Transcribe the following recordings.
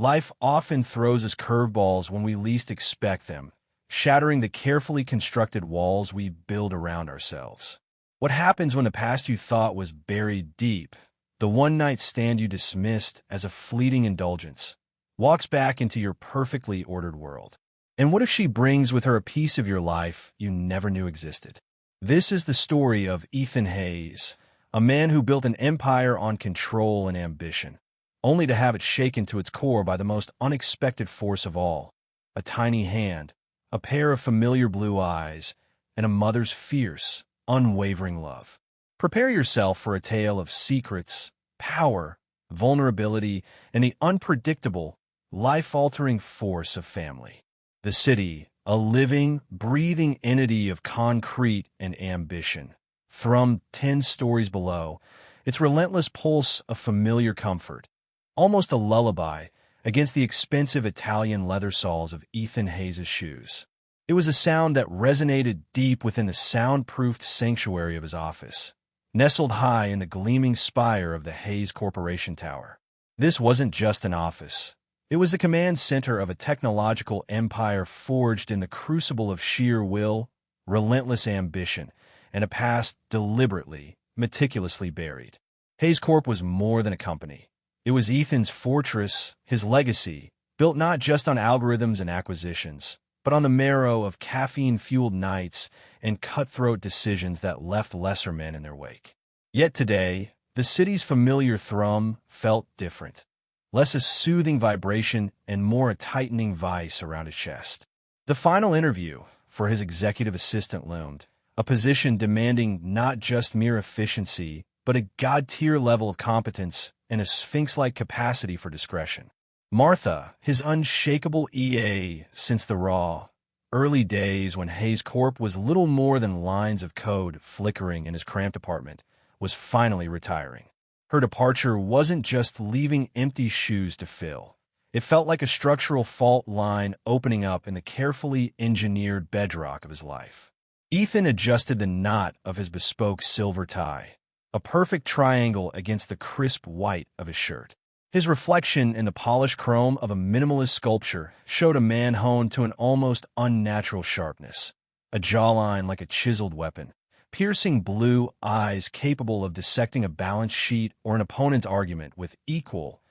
Life often throws us curveballs when we least expect them, shattering the carefully constructed walls we build around ourselves. What happens when the past you thought was buried deep, the one-night stand you dismissed as a fleeting indulgence, walks back into your perfectly ordered world? And what if she brings with her a piece of your life you never knew existed? This is the story of Ethan Hayes, a man who built an empire on control and ambition, only to have it shaken to its core by the most unexpected force of all: a tiny hand, a pair of familiar blue eyes, and a mother's fierce, unwavering love. Prepare yourself for a tale of secrets, power, vulnerability, and the unpredictable, life-altering force of family. The city, a living, breathing entity of concrete and ambition, thrummed 10 stories below, its relentless pulse a familiar comfort, almost a lullaby, against the expensive Italian leather soles of Ethan Hayes' shoes. It was a sound that resonated deep within the soundproofed sanctuary of his office, nestled high in the gleaming spire of the Hayes Corporation Tower. This wasn't just an office. It was the command center of a technological empire forged in the crucible of sheer will, relentless ambition, and a past deliberately, meticulously buried. Hayes Corp was more than a company. It was Ethan's fortress, his legacy, built not just on algorithms and acquisitions, but on the marrow of caffeine-fueled nights and cutthroat decisions that left lesser men in their wake. Yet today, the city's familiar thrum felt different. Less a soothing vibration and more a tightening vice around his chest. The final interview for his executive assistant loomed, a position demanding not just mere efficiency, but a god-tier level of competence and a sphinx-like capacity for discretion. Martha, his unshakable EA since the raw, early days when Hayes Corp was little more than lines of code flickering in his cramped apartment, was finally retiring. Her departure wasn't just leaving empty shoes to fill. It felt like a structural fault line opening up in the carefully engineered bedrock of his life. Ethan adjusted the knot of his bespoke silver tie, a perfect triangle against the crisp white of his shirt. His reflection in the polished chrome of a minimalist sculpture showed a man honed to an almost unnatural sharpness, a jawline like a chiseled weapon, piercing blue eyes capable of dissecting a balance sheet or an opponent's argument with equal,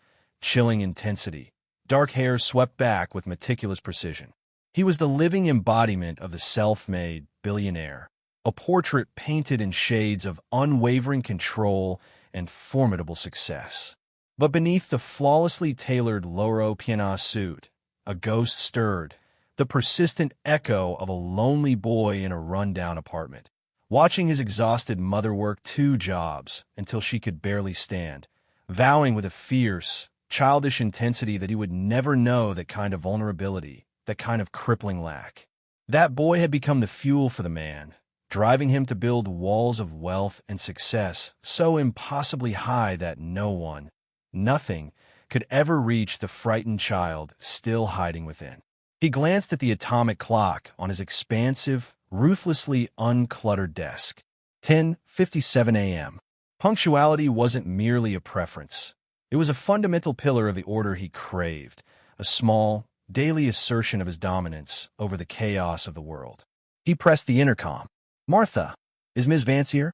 chilling intensity, dark hair swept back with meticulous precision. He was the living embodiment of the self-made billionaire, a portrait painted in shades of unwavering control and formidable success. But beneath the flawlessly tailored Loro Piana suit, a ghost stirred, the persistent echo of a lonely boy in a rundown apartment, watching his exhausted mother work 2 jobs until she could barely stand, vowing with a fierce, childish intensity that he would never know that kind of vulnerability, that kind of crippling lack. That boy had become the fuel for the man, driving him to build walls of wealth and success so impossibly high that no one, nothing, could ever reach the frightened child still hiding within. He glanced at the atomic clock on his expansive, ruthlessly uncluttered desk. 10:57 a.m. Punctuality wasn't merely a preference. It was a fundamental pillar of the order he craved, a small, daily assertion of his dominance over the chaos of the world. He pressed the intercom. "Martha, is Miss Vance here?"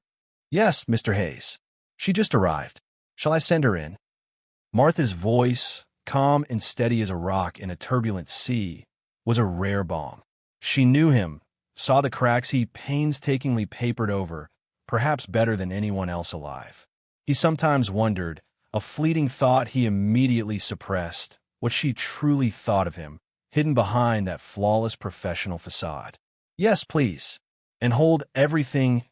"Yes, Mr. Hayes. She just arrived. Shall I send her in?" Martha's voice, calm and steady as a rock in a turbulent sea, was a rare balm. She knew him, saw the cracks he painstakingly papered over, perhaps better than anyone else alive. He sometimes wondered, a fleeting thought he immediately suppressed, what she truly thought of him, hidden behind that flawless professional facade. "Yes, please. And hold everything,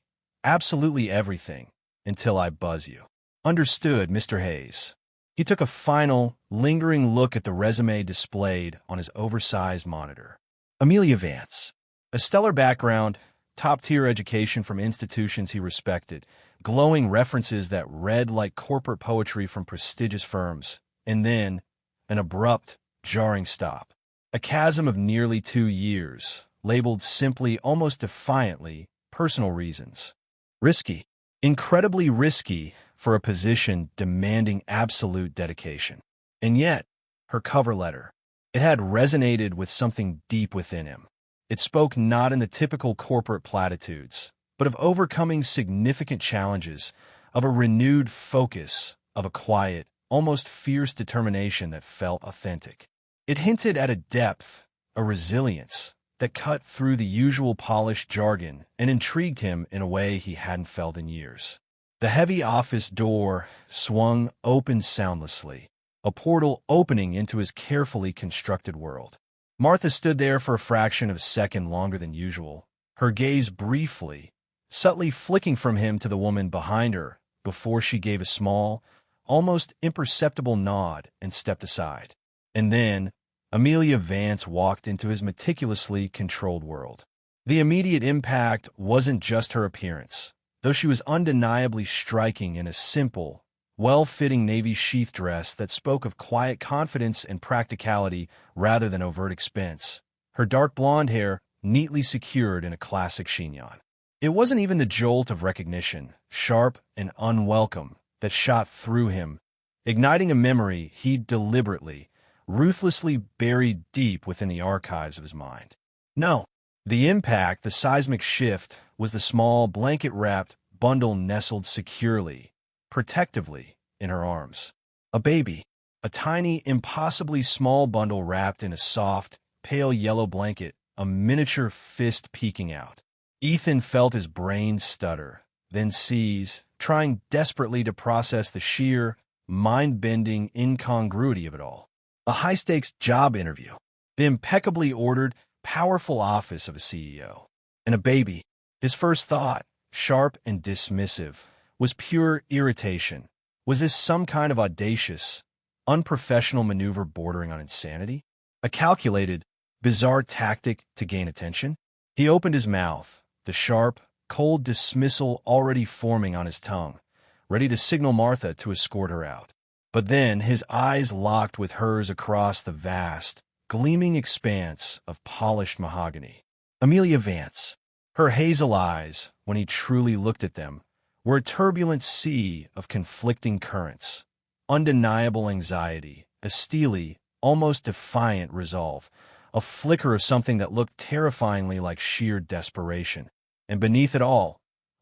absolutely everything, until I buzz you." "Understood, Mr. Hayes." He took a final, lingering look at the resume displayed on his oversized monitor. Amelia Vance. A stellar background, top-tier education from institutions he respected, glowing references that read like corporate poetry from prestigious firms, and then an abrupt, jarring stop. A chasm of nearly 2 years, labeled simply, almost defiantly, personal reasons. Risky. Incredibly risky for a position demanding absolute dedication. And yet, her cover letter. It had resonated with something deep within him. It spoke not in the typical corporate platitudes, but of overcoming significant challenges, of a renewed focus, of a quiet, almost fierce determination that felt authentic. It hinted at a depth, a resilience, that cut through the usual polished jargon and intrigued him in a way he hadn't felt in years. The heavy office door swung open soundlessly, a portal opening into his carefully constructed world. Martha stood there for a fraction of a second longer than usual, her gaze briefly, subtly flicking from him to the woman behind her before she gave a small, almost imperceptible nod and stepped aside. And then, Amelia Vance walked into his meticulously controlled world. The immediate impact wasn't just her appearance, though she was undeniably striking in a simple, well-fitting navy sheath dress that spoke of quiet confidence and practicality rather than overt expense, her dark blonde hair neatly secured in a classic chignon. It wasn't even the jolt of recognition, sharp and unwelcome, that shot through him, igniting a memory he'd deliberately, ruthlessly buried deep within the archives of his mind. No, the impact, the seismic shift, was the small, blanket-wrapped bundle nestled securely, protectively, in her arms. A baby, a tiny, impossibly small bundle wrapped in a soft, pale yellow blanket, a miniature fist peeking out. Ethan felt his brain stutter, then seize, trying desperately to process the sheer, mind-bending incongruity of it all. A high-stakes job interview, the impeccably ordered, powerful office of a CEO. And a baby. His first thought, sharp and dismissive, was pure irritation. Was this some kind of audacious, unprofessional maneuver bordering on insanity? A calculated, bizarre tactic to gain attention? He opened his mouth, the sharp, cold dismissal already forming on his tongue, ready to signal Martha to escort her out. But then his eyes locked with hers across the vast, gleaming expanse of polished mahogany. Amelia Vance. Her hazel eyes, when he truly looked at them, were a turbulent sea of conflicting currents, undeniable anxiety, a steely, almost defiant resolve, a flicker of something that looked terrifyingly like sheer desperation, and beneath it all,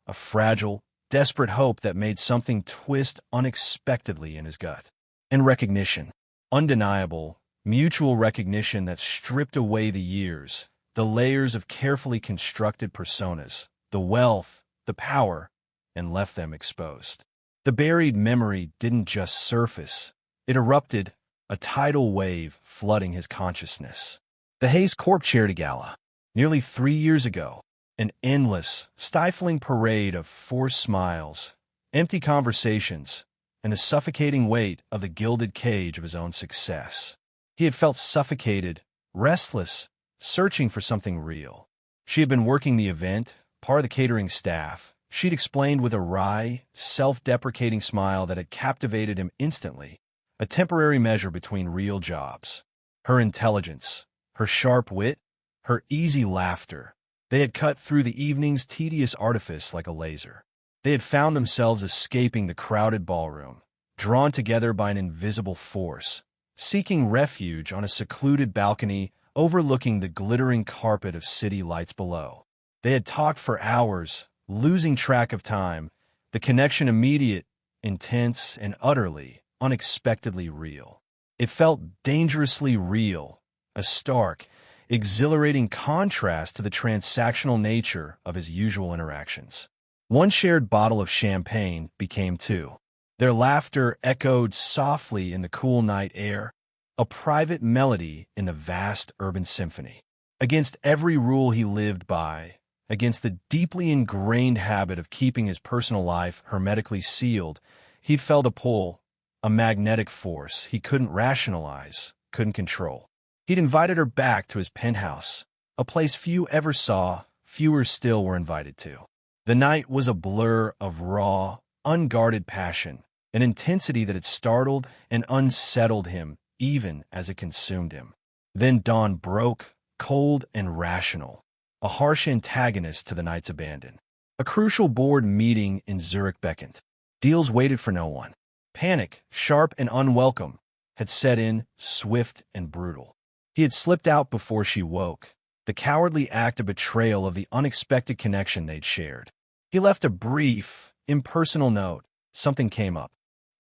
a fragile, desperate hope that made something twist unexpectedly in his gut. And recognition. Undeniable, mutual recognition that stripped away the years, the layers of carefully constructed personas, the wealth, the power, and left them exposed. The buried memory didn't just surface. It erupted, a tidal wave flooding his consciousness. The Hayes Corp Charity Gala, nearly 3 years ago, an endless, stifling parade of forced smiles, empty conversations, and the suffocating weight of the gilded cage of his own success. He had felt suffocated, restless, searching for something real. She had been working the event, part of the catering staff. She'd explained with a wry, self-deprecating smile that had captivated him instantly, a temporary measure between real jobs. Her intelligence, her sharp wit, her easy laughter, they had cut through the evening's tedious artifice like a laser. They had found themselves escaping the crowded ballroom, drawn together by an invisible force, seeking refuge on a secluded balcony overlooking the glittering carpet of city lights below. They had talked for hours, losing track of time, the connection immediate, intense, and utterly, unexpectedly real. It felt dangerously real, a stark, exhilarating contrast to the transactional nature of his usual interactions. One shared bottle of champagne became two. Their laughter echoed softly in the cool night air, a private melody in the vast urban symphony. Against every rule he lived by, against the deeply ingrained habit of keeping his personal life hermetically sealed, he'd felt a pull, a magnetic force he couldn't rationalize, couldn't control. He'd invited her back to his penthouse, a place few ever saw, fewer still were invited to. The night was a blur of raw, unguarded passion, an intensity that had startled and unsettled him even as it consumed him. Then dawn broke, cold and rational, a harsh antagonist to the night's abandon. A crucial board meeting in Zurich beckoned. Deals waited for no one. Panic, sharp and unwelcome, had set in, swift and brutal. He had slipped out before she woke, the cowardly act of betrayal of the unexpected connection they'd shared. He left a brief, impersonal note. Something came up.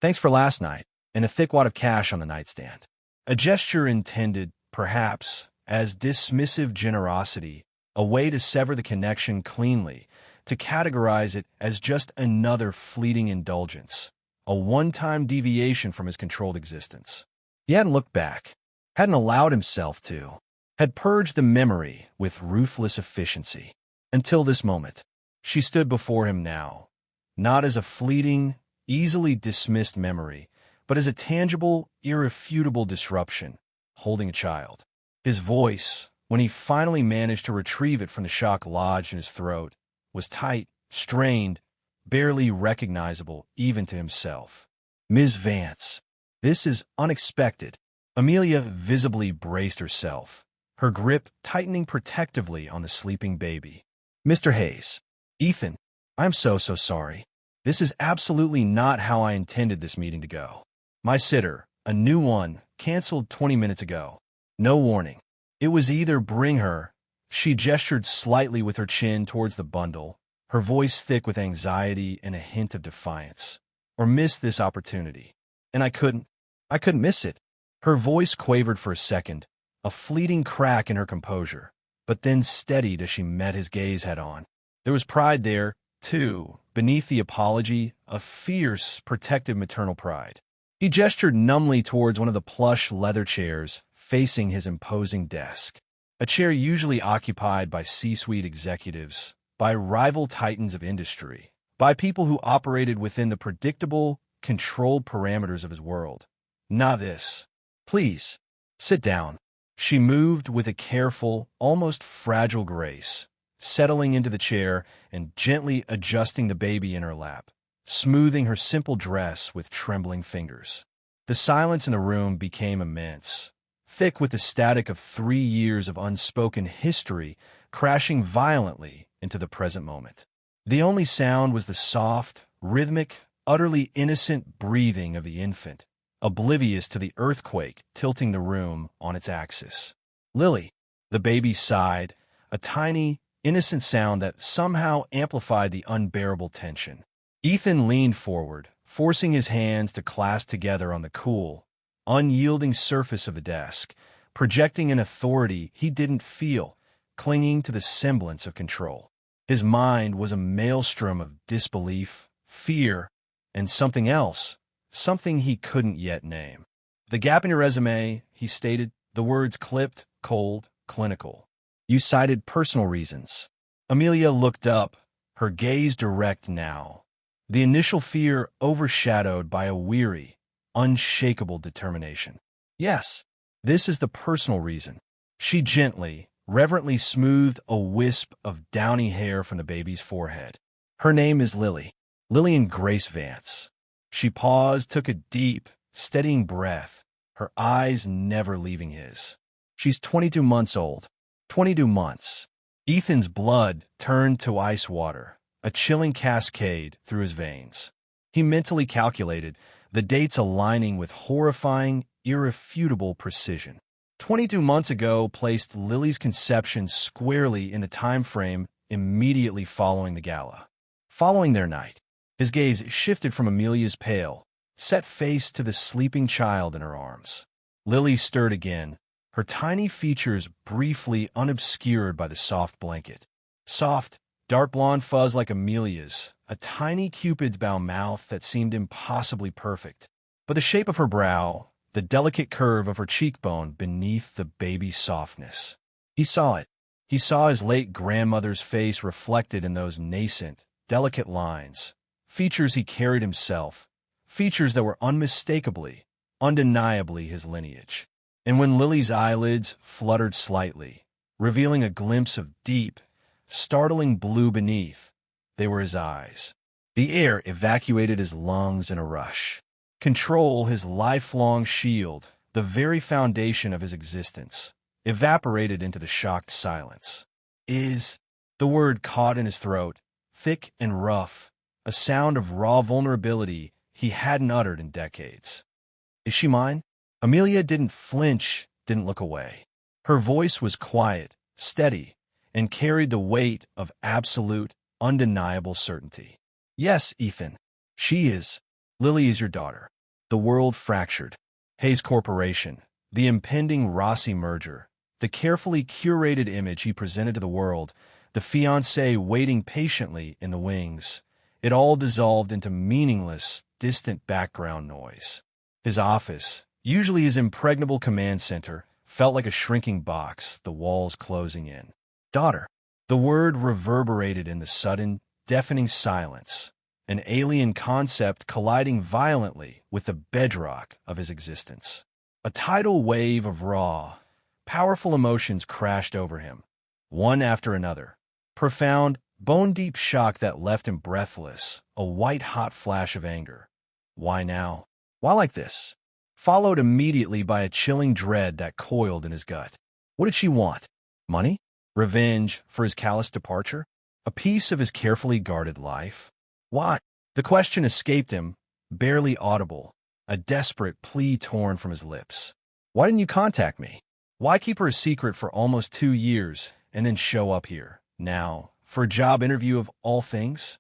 Thanks for last night, and a thick wad of cash on the nightstand. A gesture intended, perhaps, as dismissive generosity, a way to sever the connection cleanly, to categorize it as just another fleeting indulgence, a one-time deviation from his controlled existence. He hadn't looked back, hadn't allowed himself to, had purged the memory with ruthless efficiency. Until this moment, she stood before him now, not as a fleeting, easily dismissed memory, but as a tangible, irrefutable disruption, holding a child. His voice, when he finally managed to retrieve it from the shock lodged in his throat, was tight, strained, barely recognizable even to himself. Ms. Vance, this is unexpected. Amelia visibly braced herself, her grip tightening protectively on the sleeping baby. Mr. Hayes, Ethan, I'm so sorry. This is absolutely not how I intended this meeting to go. My sitter, a new one, canceled 20 minutes ago. No warning. It was either bring her. She gestured slightly with her chin towards the bundle, her voice thick with anxiety and a hint of defiance, or miss this opportunity. And I couldn't miss it. Her voice quavered for a second, a fleeting crack in her composure, but then steadied as she met his gaze head-on. There was pride there, too, beneath the apology, a fierce, protective maternal pride. He gestured numbly towards one of the plush leather chairs facing his imposing desk, a chair usually occupied by C-suite executives, by rival titans of industry, by people who operated within the predictable, controlled parameters of his world. Not this. Please, sit down. She moved with a careful, almost fragile grace, settling into the chair and gently adjusting the baby in her lap, smoothing her simple dress with trembling fingers. The silence in the room became immense, thick with the static of 3 years of unspoken history crashing violently into the present moment. The only sound was the soft, rhythmic, utterly innocent breathing of the infant, oblivious to the earthquake tilting the room on its axis. Lily, the baby sighed, a tiny, innocent sound that somehow amplified the unbearable tension. Ethan leaned forward, forcing his hands to clasp together on the cool, unyielding surface of the desk, projecting an authority he didn't feel, clinging to the semblance of control. His mind was a maelstrom of disbelief, fear, and something else, something he couldn't yet name. The gap in your resume, he stated, the words clipped, cold, clinical. You cited personal reasons. Amelia looked up, her gaze direct now, the initial fear overshadowed by a weary, unshakable determination. Yes, this is the personal reason. She gently, reverently smoothed a wisp of downy hair from the baby's forehead. Her name is Lily, Lillian Grace Vance. She paused, took a deep, steadying breath, her eyes never leaving his. She's 22 months old. 22 months. Ethan's blood turned to ice water, a chilling cascade through his veins. He mentally calculated, the dates aligning with horrifying, irrefutable precision. 22 months ago placed Lily's conception squarely in the time frame immediately following the gala. Following their night, his gaze shifted from Amelia's pale, set face to the sleeping child in her arms. Lily stirred again, her tiny features briefly unobscured by the soft blanket. Soft, dark blonde fuzz like Amelia's, a tiny cupid's bow mouth that seemed impossibly perfect. But the shape of her brow, the delicate curve of her cheekbone beneath the baby's softness. He saw it. He saw his late grandmother's face reflected in those nascent, delicate lines, features he carried himself, features that were unmistakably, undeniably his lineage. And when Lily's eyelids fluttered slightly, revealing a glimpse of deep, startling blue beneath, they were his eyes. The air evacuated his lungs in a rush. Control, his lifelong shield, the very foundation of his existence, evaporated into the shocked silence. The word caught in his throat, thick and rough, a sound of raw vulnerability he hadn't uttered in decades. Is she mine? Amelia didn't flinch, didn't look away. Her voice was quiet, steady, and carried the weight of absolute, undeniable certainty. Yes, Ethan, she is. Lily is your daughter. The world fractured. Hayes Corporation, the impending Rossi merger, the carefully curated image he presented to the world, the fiancé waiting patiently in the wings. It all dissolved into meaningless, distant background noise. His office, usually his impregnable command center, felt like a shrinking box, the walls closing in. Daughter. The word reverberated in the sudden, deafening silence, an alien concept colliding violently with the bedrock of his existence. A tidal wave of raw, powerful emotions crashed over him, one after another. Profound, bone-deep shock that left him breathless, a white-hot flash of anger. Why now? Why like this? Followed immediately by a chilling dread that coiled in his gut. What did she want? Money? Revenge for his callous departure? A piece of his carefully guarded life? Why? The question escaped him, barely audible, a desperate plea torn from his lips. Why didn't you contact me? Why keep her a secret for almost 2 years and then show up here, now, for a job interview of all things?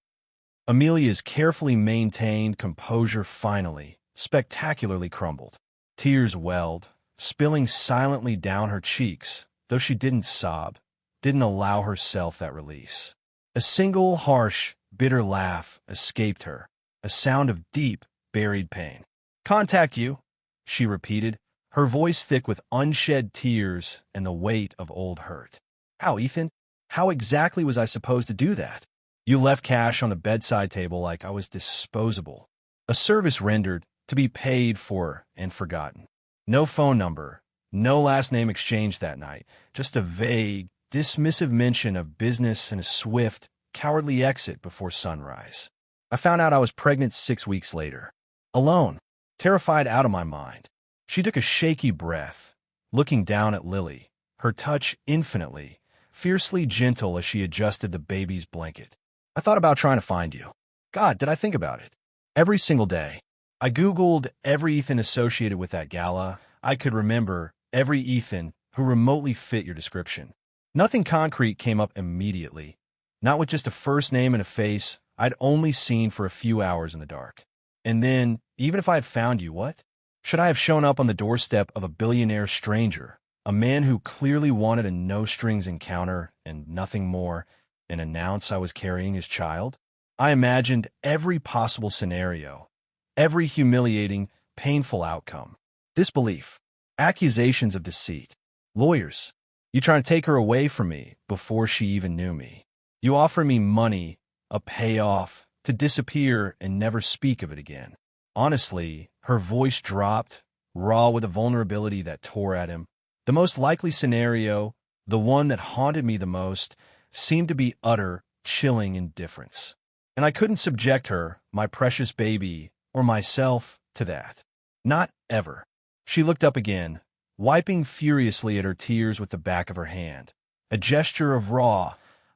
Amelia's carefully maintained composure finally, spectacularly crumbled. Tears welled, spilling silently down her cheeks, though she didn't sob, didn't allow herself that release. A single harsh, bitter laugh escaped her, a sound of deep, buried pain. Contact you, she repeated, her voice thick with unshed tears and the weight of old hurt. How, Ethan? How exactly was I supposed to do that? You left cash on the bedside table like I was disposable. A service rendered, to be paid for and forgotten. No phone number, no last name exchanged that night, just a vague, dismissive mention of business and a swift, cowardly exit before sunrise. I found out I was pregnant 6 weeks later. Alone, terrified out of my mind. She took a shaky breath, looking down at Lily, her touch infinitely, fiercely gentle as she adjusted the baby's blanket. I thought about trying to find you. God, did I think about it? Every single day. I Googled every Ethan associated with that gala. I could remember every Ethan who remotely fit your description. Nothing concrete came up immediately, not with just a first name and a face I'd only seen for a few hours in the dark. And then, even if I had found you, what? Should I have shown up on the doorstep of a billionaire stranger, a man who clearly wanted a no-strings encounter and nothing more, and announce I was carrying his child? I imagined every possible scenario, every humiliating, painful outcome. Disbelief, accusations of deceit, lawyers. You trying to take her away from me before she even knew me. You offer me money, a payoff, to disappear and never speak of it again. Honestly, her voice dropped, raw with a vulnerability that tore at him. The most likely scenario, the one that haunted me the most, seemed to be utter, chilling indifference. And I couldn't subject her, my precious baby, or myself, to that. Not ever. She looked up again, wiping furiously at her tears with the back of her hand. A gesture of raw,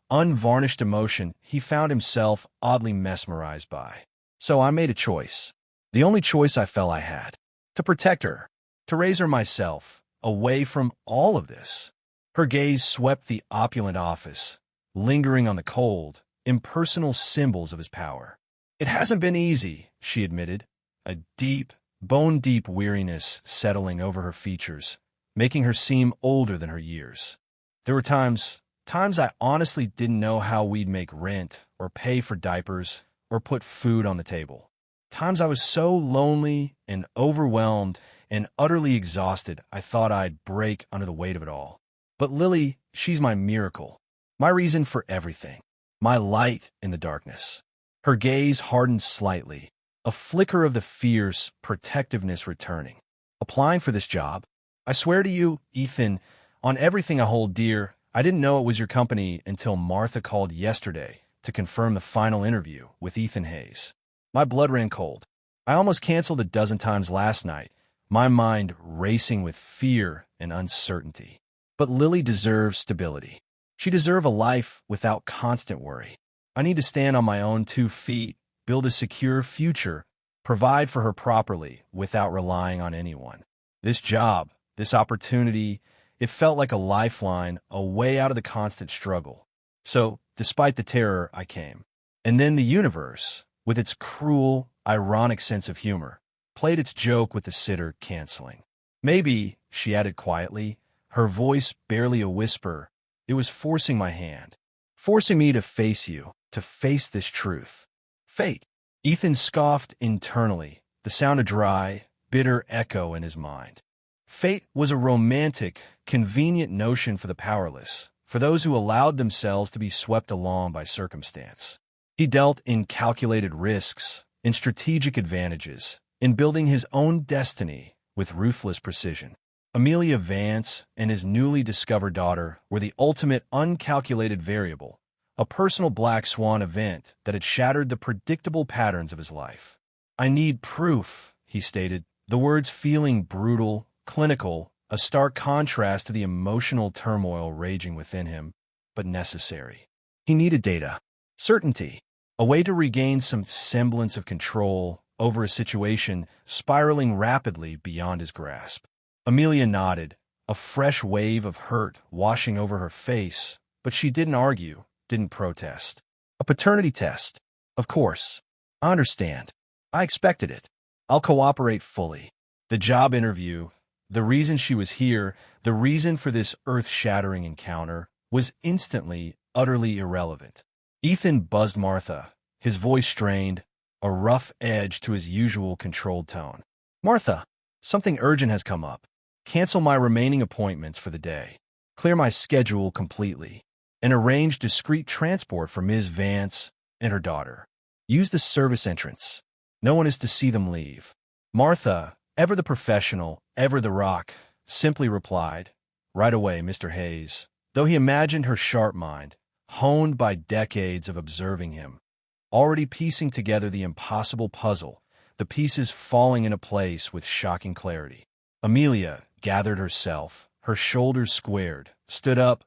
unvarnished emotion he found himself oddly mesmerized by. So I made a choice. The only choice I felt I had. To protect her. To raise her myself, away from all of this. Her gaze swept the opulent office, lingering on the cold, impersonal symbols of his power. It hasn't been easy, she admitted, a deep, bone-deep weariness settling over her features, making her seem older than her years. There were times I honestly didn't know how we'd make rent, or pay for diapers, or put food on the table. Times I was so lonely and overwhelmed and utterly exhausted I thought I'd break under the weight of it all. But Lily, she's my miracle, my reason for everything, my light in the darkness. Her gaze hardened slightly, a flicker of the fierce protectiveness returning. Applying for this job? I swear to you, Ethan, on everything I hold dear, I didn't know it was your company until Martha called yesterday to confirm the final interview with Ethan Hayes. My blood ran cold. I almost canceled a dozen times last night, my mind racing with fear and uncertainty. But Lily deserves stability. She deserves a life without constant worry. I need to stand on my own 2 feet, build a secure future, provide for her properly without relying on anyone. This job, this opportunity, it felt like a lifeline, a way out of the constant struggle. So, despite the terror, I came. And then the universe, with its cruel, ironic sense of humor, played its joke with the sitter canceling. Maybe, she added quietly, her voice barely a whisper, it was forcing my hand, forcing me to face you, to face this truth. Fate. Ethan scoffed internally, the sound a dry, bitter echo in his mind. Fate was a romantic, convenient notion for the powerless, for those who allowed themselves to be swept along by circumstance. He dealt in calculated risks, in strategic advantages, in building his own destiny with ruthless precision. Amelia Vance and his newly discovered daughter were the ultimate uncalculated variable, a personal black swan event that had shattered the predictable patterns of his life. "I need proof," he stated, the words feeling brutal, clinical, a stark contrast to the emotional turmoil raging within him, but necessary. He needed data, certainty, a way to regain some semblance of control over a situation spiraling rapidly beyond his grasp. Amelia nodded, a fresh wave of hurt washing over her face, but she didn't argue, didn't protest. "A paternity test. Of course. I understand. I expected it. I'll cooperate fully." The job interview, the reason she was here, the reason for this earth-shattering encounter, was instantly, utterly irrelevant. Ethan buzzed Martha, his voice strained, a rough edge to his usual controlled tone. "Martha, something urgent has come up. Cancel my remaining appointments for the day. Clear my schedule completely. And arrange discreet transport for Ms. Vance and her daughter. Use the service entrance. No one is to see them leave." Martha, ever the professional, ever the rock, simply replied, "Right away, Mr. Hayes," though he imagined her sharp mind, honed by decades of observing him, already piecing together the impossible puzzle, the pieces falling into place with shocking clarity. Amelia gathered herself, her shoulders squared, stood up,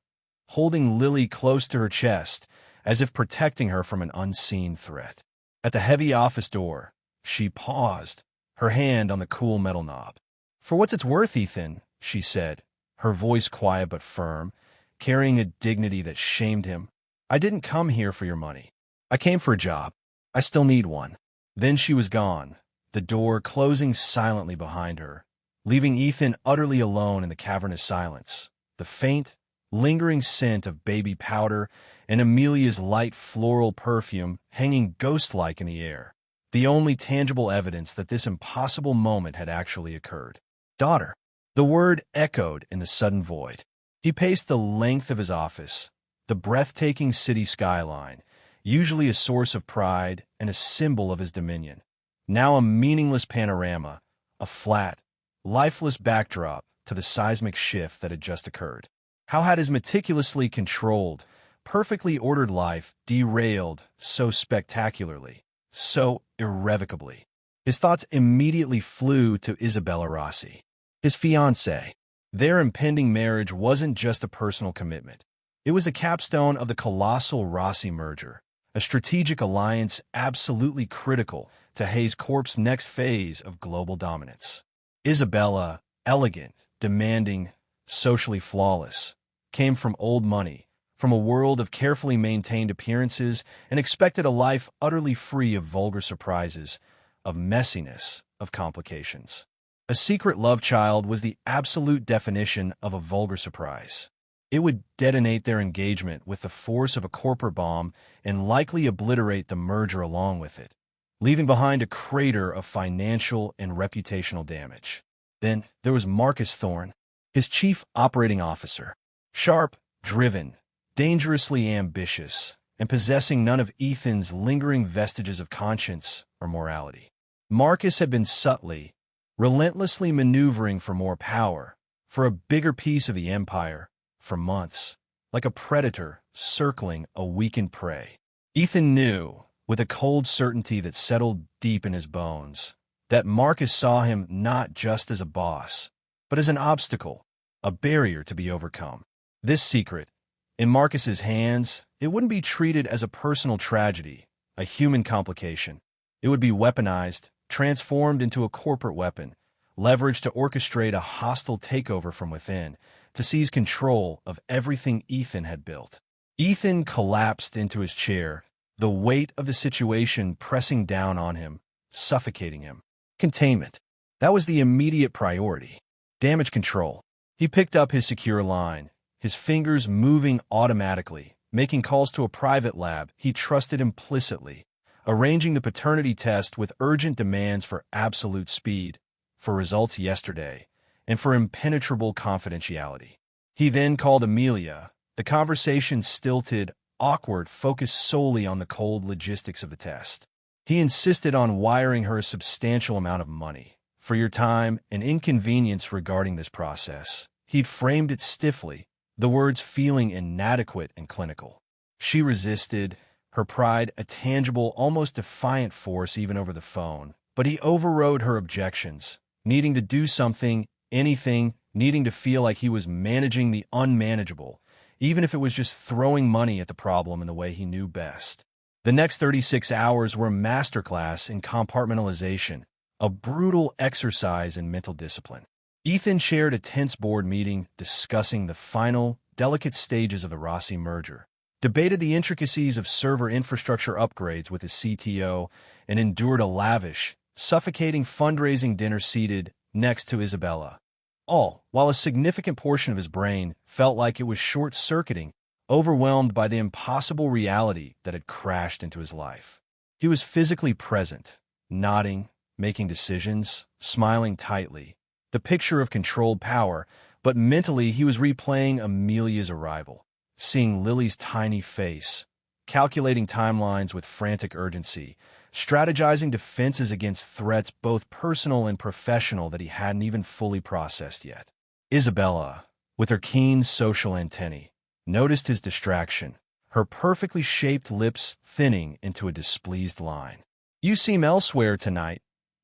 holding Lily close to her chest, as if protecting her from an unseen threat. At the heavy office door, she paused, her hand on the cool metal knob. "For what's it's worth, Ethan," she said, her voice quiet but firm, carrying a dignity that shamed him, "I didn't come here for your money. I came for a job. I still need one." Then she was gone, the door closing silently behind her, leaving Ethan utterly alone in the cavernous silence, the faint, lingering scent of baby powder and Amelia's light floral perfume hanging ghost-like in the air, the only tangible evidence that this impossible moment had actually occurred. "Daughter." The word echoed in the sudden void. He paced the length of his office, the breathtaking city skyline, usually a source of pride and a symbol of his dominion, now a meaningless panorama, a flat, lifeless backdrop to the seismic shift that had just occurred. How had his meticulously controlled, perfectly ordered life derailed so spectacularly, so irrevocably? His thoughts immediately flew to Isabella Rossi, his fiancée. Their impending marriage wasn't just a personal commitment. It was the capstone of the colossal Rossi merger, a strategic alliance absolutely critical to Hayes Corp's next phase of global dominance. Isabella, elegant, demanding, socially flawless, came from old money, from a world of carefully maintained appearances, and expected a life utterly free of vulgar surprises, of messiness, of complications. A secret love child was the absolute definition of a vulgar surprise. It would detonate their engagement with the force of a corporate bomb and likely obliterate the merger along with it, leaving behind a crater of financial and reputational damage. Then there was Marcus Thorne, his chief operating officer. Sharp, driven, dangerously ambitious, and possessing none of Ethan's lingering vestiges of conscience or morality. Marcus had been subtly, relentlessly maneuvering for more power, for a bigger piece of the empire, for months, like a predator circling a weakened prey. Ethan knew, with a cold certainty that settled deep in his bones, that Marcus saw him not just as a boss, but as an obstacle, a barrier to be overcome. This secret, in Marcus's hands, it wouldn't be treated as a personal tragedy, a human complication. It would be weaponized, transformed into a corporate weapon, leverage to orchestrate a hostile takeover from within, to seize control of everything Ethan had built. Ethan collapsed into his chair, the weight of the situation pressing down on him, suffocating him. Containment. That was the immediate priority. Damage control. He picked up his secure line, his fingers moving automatically, making calls to a private lab he trusted implicitly, arranging the paternity test with urgent demands for absolute speed, for results yesterday, and for impenetrable confidentiality. He then called Amelia, the conversation stilted, awkward, focused solely on the cold logistics of the test. He insisted on wiring her a substantial amount of money. For your time and inconvenience regarding this process. He'd framed it stiffly, the words feeling inadequate and clinical. She resisted, her pride a tangible, almost defiant force even over the phone. But he overrode her objections, needing to do something, anything, needing to feel like he was managing the unmanageable, even if it was just throwing money at the problem in the way he knew best. The next 36 hours were a masterclass in compartmentalization, a brutal exercise in mental discipline. Ethan chaired a tense board meeting discussing the final, delicate stages of the Rossi merger, debated the intricacies of server infrastructure upgrades with his CTO, and endured a lavish, suffocating fundraising dinner seated next to Isabella. All while a significant portion of his brain felt like it was short-circuiting, overwhelmed by the impossible reality that had crashed into his life. He was physically present, nodding, making decisions, smiling tightly, the picture of controlled power, but mentally he was replaying Amelia's arrival, seeing Lily's tiny face, calculating timelines with frantic urgency, strategizing defenses against threats both personal and professional that he hadn't even fully processed yet. Isabella, with her keen social antennae, noticed his distraction, her perfectly shaped lips thinning into a displeased line. "You seem elsewhere tonight,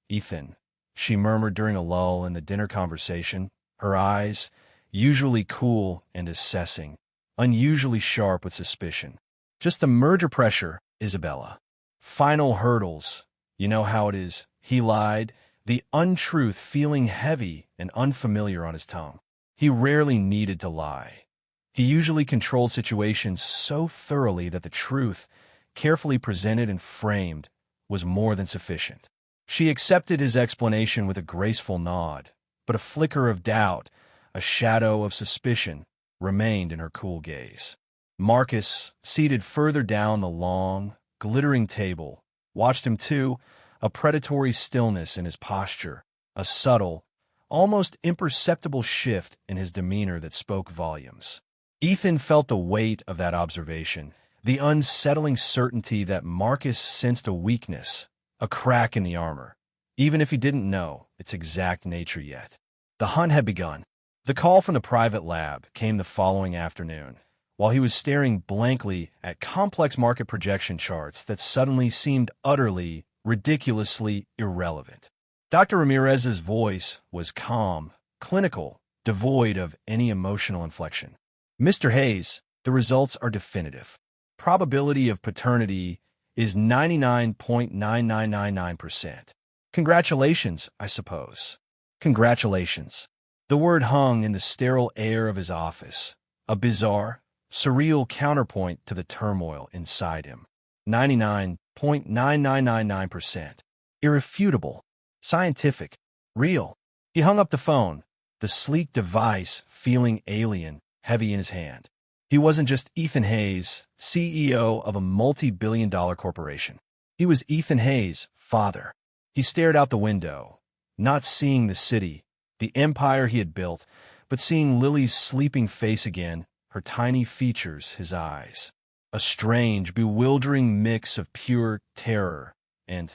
Ethan," she murmured during a lull in the dinner conversation, her eyes, usually cool and assessing, unusually sharp with suspicion. "Just the merger pressure, Isabella. Final hurdles. You know how it is," he lied, the untruth feeling heavy and unfamiliar on his tongue. He rarely needed to lie. He usually controlled situations so thoroughly that the truth, carefully presented and framed, was more than sufficient. She accepted his explanation with a graceful nod, but a flicker of doubt, a shadow of suspicion, remained in her cool gaze. Marcus, seated further down the long, glittering table, watched him too, a predatory stillness in his posture, a subtle, almost imperceptible shift in his demeanor that spoke volumes. Ethan felt the weight of that observation, the unsettling certainty that Marcus sensed a weakness, a crack in the armor, even if he didn't know its exact nature yet. The hunt had begun. The call from the private lab came the following afternoon, while he was staring blankly at complex market projection charts that suddenly seemed utterly, ridiculously irrelevant. Dr. Ramirez's voice was calm, clinical, devoid of any emotional inflection. "Mr. Hayes, the results are definitive. Probability of paternity is 99.9999%. Congratulations, I suppose." Congratulations. The word hung in the sterile air of his office, a bizarre, surreal counterpoint to the turmoil inside him. 99.9999%. Irrefutable. Scientific. Real. He hung up the phone, the sleek device feeling alien, heavy in his hand. He wasn't just Ethan Hayes, CEO of a multi-billion-dollar corporation. He was Ethan Hayes, father. He stared out the window, not seeing the city, the empire he had built, but seeing Lily's sleeping face again, her tiny features, his eyes. A strange, bewildering mix of pure terror and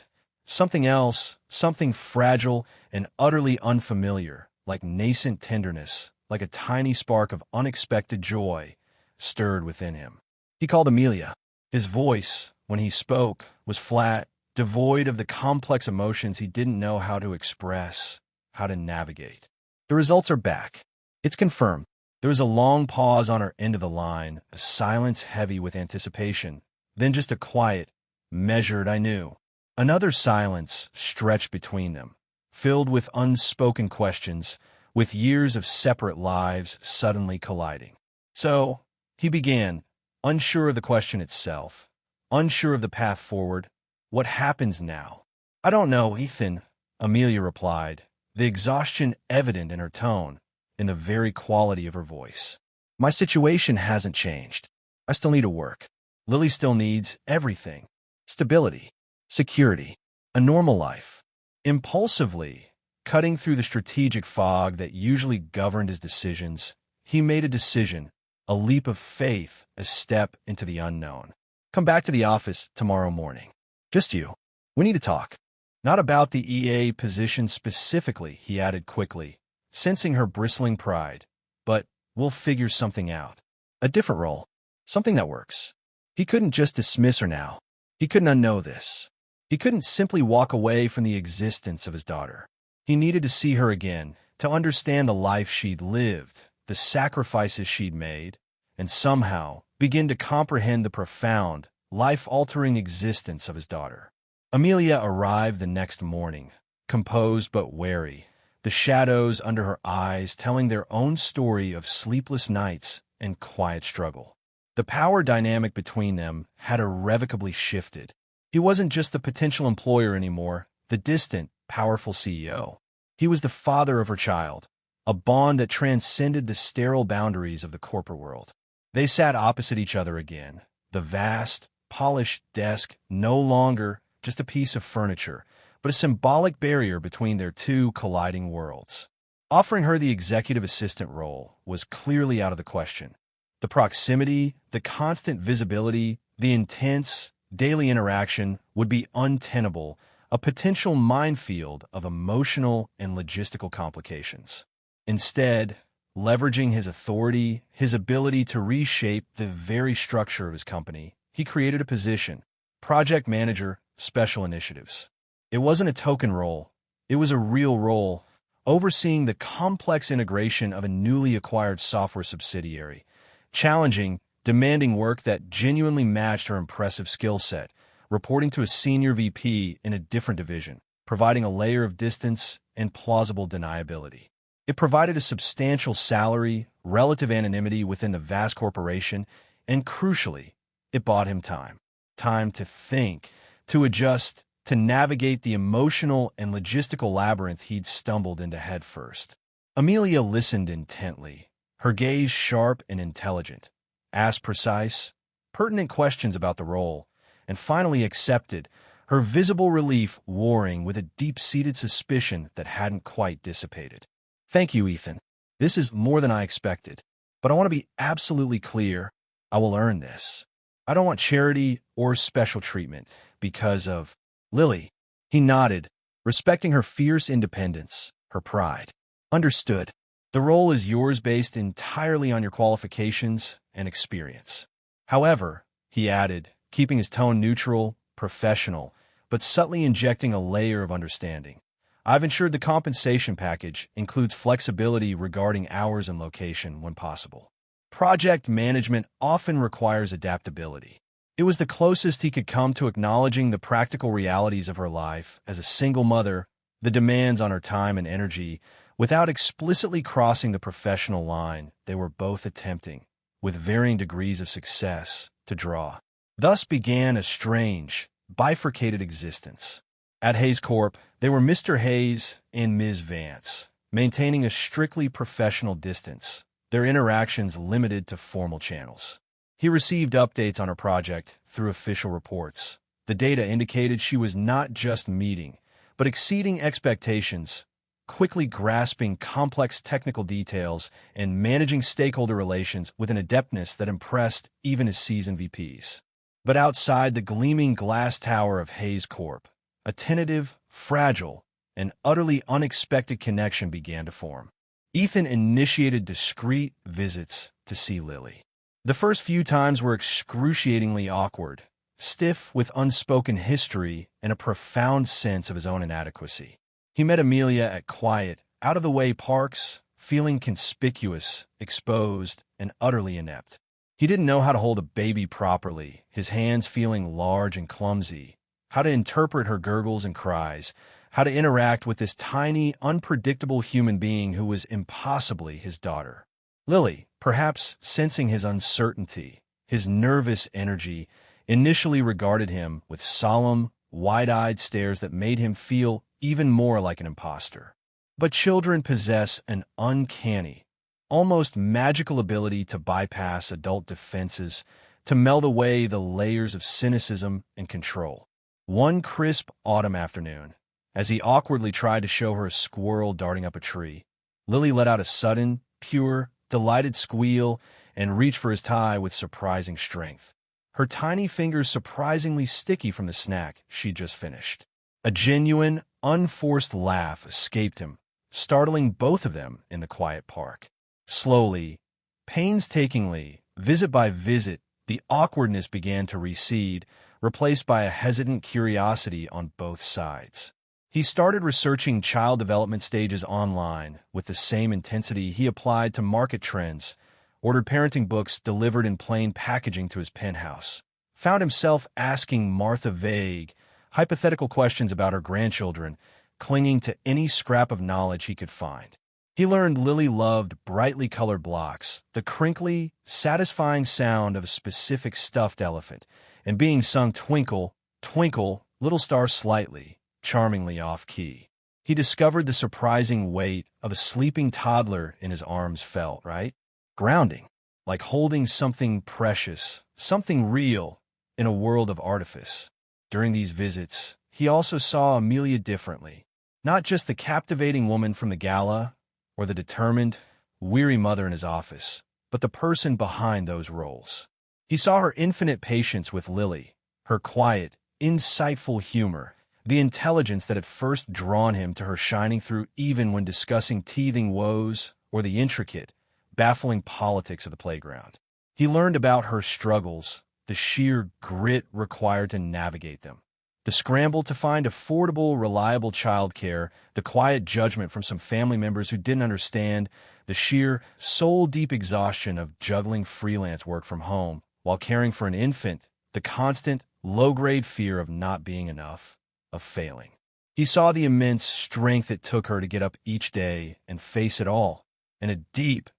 something else, something fragile and utterly unfamiliar, like nascent tenderness, like a tiny spark of unexpected joy, stirred within him. He called Amelia. His voice, when he spoke, was flat, devoid of the complex emotions he didn't know how to express, how to navigate. "The results are back. It's confirmed." There was a long pause on her end of the line, a silence heavy with anticipation, then just a quiet, measured "I knew." Another silence stretched between them, filled with unspoken questions, with years of separate lives suddenly colliding. So, he began, unsure of the question itself, unsure of the path forward. What happens now? I don't know, Ethan, Amelia replied, the exhaustion evident in her tone, in the very quality of her voice. My situation hasn't changed. I still need to work. Lily still needs everything. Stability, security, a normal life. Impulsively, cutting through the strategic fog that usually governed his decisions, he made a decision, a leap of faith, a step into the unknown. Come back to the office tomorrow morning. Just you. We need to talk. Not about the EA position specifically, he added quickly, sensing her bristling pride, but we'll figure something out. A different role. Something that works. He couldn't just dismiss her now. He couldn't unknow this. He couldn't simply walk away from the existence of his daughter. He needed to see her again, to understand the life she'd lived, the sacrifices she'd made, and somehow begin to comprehend the profound, life-altering existence of his daughter. Amelia arrived the next morning, composed but wary, the shadows under her eyes telling their own story of sleepless nights and quiet struggle. The power dynamic between them had irrevocably shifted. He wasn't just the potential employer anymore, the distant, powerful CEO. He was the father of her child, a bond that transcended the sterile boundaries of the corporate world. They sat opposite each other again, the vast, polished desk no longer just a piece of furniture, but a symbolic barrier between their two colliding worlds. Offering her the executive assistant role was clearly out of the question. The proximity, the constant visibility, the intense, daily interaction would be untenable, a potential minefield of emotional and logistical complications. Instead, leveraging his authority, his ability to reshape the very structure of his company, he created a position, project manager, special initiatives. It wasn't a token role. It was a real role, overseeing the complex integration of a newly acquired software subsidiary, challenging, demanding work that genuinely matched her impressive skill set, reporting to a senior VP in a different division, providing a layer of distance and plausible deniability. It provided a substantial salary, relative anonymity within the vast corporation, and crucially, it bought him time. Time to think, to adjust, to navigate the emotional and logistical labyrinth he'd stumbled into headfirst. Amelia listened intently, her gaze sharp and intelligent, asked precise, pertinent questions about the role, and finally accepted, her visible relief warring with a deep-seated suspicion that hadn't quite dissipated. Thank you, Ethan. This is more than I expected, but I want to be absolutely clear. I will earn this. I don't want charity or special treatment because of Lily. He nodded, respecting her fierce independence, her pride. Understood. The role is yours based entirely on your qualifications and experience. However, he added, keeping his tone neutral, professional, but subtly injecting a layer of understanding. I've ensured the compensation package includes flexibility regarding hours and location when possible. Project management often requires adaptability. It was the closest he could come to acknowledging the practical realities of her life as a single mother, the demands on her time and energy, without explicitly crossing the professional line they were both attempting, with varying degrees of success, to draw. Thus began a strange, bifurcated existence. At Hayes Corp, they were Mr. Hayes and Ms. Vance, maintaining a strictly professional distance, their interactions limited to formal channels. He received updates on her project through official reports. The data indicated she was not just meeting, but exceeding expectations, quickly grasping complex technical details and managing stakeholder relations with an adeptness that impressed even his seasoned VPs. But outside the gleaming glass tower of Hayes Corp, a tentative, fragile, and utterly unexpected connection began to form. Ethan initiated discreet visits to see Lily. The first few times were excruciatingly awkward, stiff with unspoken history and a profound sense of his own inadequacy. He met Amelia at quiet, out-of-the-way parks, feeling conspicuous, exposed, and utterly inept. He didn't know how to hold a baby properly, his hands feeling large and clumsy, how to interpret her gurgles and cries, how to interact with this tiny, unpredictable human being who was impossibly his daughter. Lily, perhaps sensing his uncertainty, his nervous energy, initially regarded him with solemn, wide-eyed stares that made him feel even more like an imposter. But children possess an uncanny, almost magical ability to bypass adult defenses, to melt away the layers of cynicism and control. One crisp autumn afternoon, as he awkwardly tried to show her a squirrel darting up a tree, Lily let out a sudden, pure, delighted squeal and reached for his tie with surprising strength. Her tiny fingers surprisingly sticky from the snack she'd just finished. A genuine, unforced laugh escaped him, startling both of them in the quiet park. Slowly, painstakingly, visit by visit, the awkwardness began to recede, replaced by a hesitant curiosity on both sides. He started researching child development stages online with the same intensity he applied to market trends, ordered parenting books delivered in plain packaging to his penthouse, found himself asking Martha vague, hypothetical questions about her grandchildren, clinging to any scrap of knowledge he could find. He learned Lily loved brightly colored blocks, the crinkly, satisfying sound of a specific stuffed elephant, and being sung Twinkle, Twinkle, Little Star slightly, charmingly off-key. He discovered the surprising weight of a sleeping toddler in his arms felt, right? Grounding, like holding something precious, something real, in a world of artifice. During these visits, he also saw Amelia differently. Not just the captivating woman from the gala, or the determined, weary mother in his office, but the person behind those roles. He saw her infinite patience with Lily, her quiet, insightful humor, the intelligence that had first drawn him to her shining through even when discussing teething woes or the intricate, baffling politics of the playground. He learned about her struggles, the sheer grit required to navigate them. The scramble to find affordable, reliable childcare, the quiet judgment from some family members who didn't understand, the sheer, soul-deep exhaustion of juggling freelance work from home while caring for an infant, the constant, low-grade fear of not being enough, of failing. He saw the immense strength it took her to get up each day and face it all, and a deep,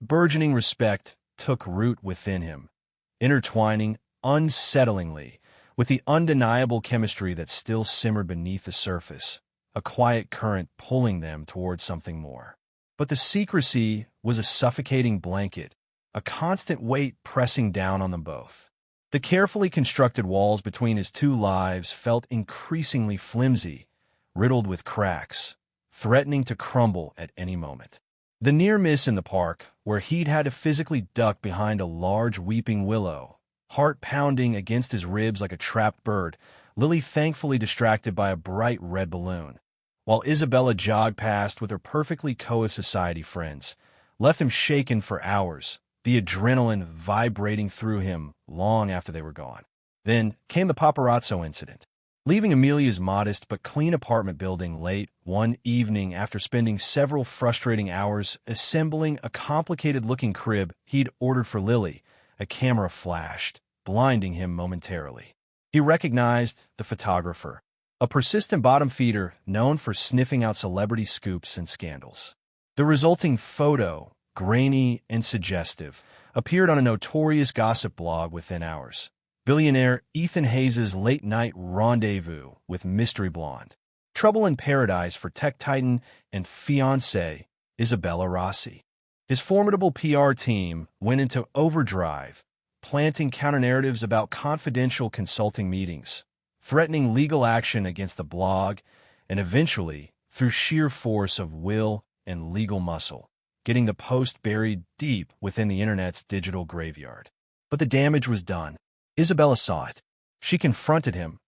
burgeoning respect took root within him, intertwining unsettlingly with the undeniable chemistry that still simmered beneath the surface, a quiet current pulling them towards something more. But the secrecy was a suffocating blanket, a constant weight pressing down on them both. The carefully constructed walls between his two lives felt increasingly flimsy, riddled with cracks, threatening to crumble at any moment. The near miss in the park, where he'd had to physically duck behind a large weeping willow, heart pounding against his ribs like a trapped bird, Lily thankfully distracted by a bright red balloon, while Isabella jogged past with her perfectly co-ed society friends, left him shaken for hours, the adrenaline vibrating through him long after they were gone. Then came the paparazzo incident. Leaving Amelia's modest but clean apartment building late one evening after spending several frustrating hours assembling a complicated-looking crib he'd ordered for Lily, a camera flashed, blinding him momentarily. He recognized the photographer, a persistent bottom feeder known for sniffing out celebrity scoops and scandals. The resulting photo, grainy and suggestive, appeared on a notorious gossip blog within hours. Billionaire Ethan Hayes' late-night rendezvous with Mystery Blonde. Trouble in paradise for tech titan and fiancée Isabella Rossi. His formidable PR team went into overdrive, planting counter-narratives about confidential consulting meetings, threatening legal action against the blog, and eventually, through sheer force of will and legal muscle, getting the post buried deep within the internet's digital graveyard. But the damage was done. Isabella saw it. She confronted him,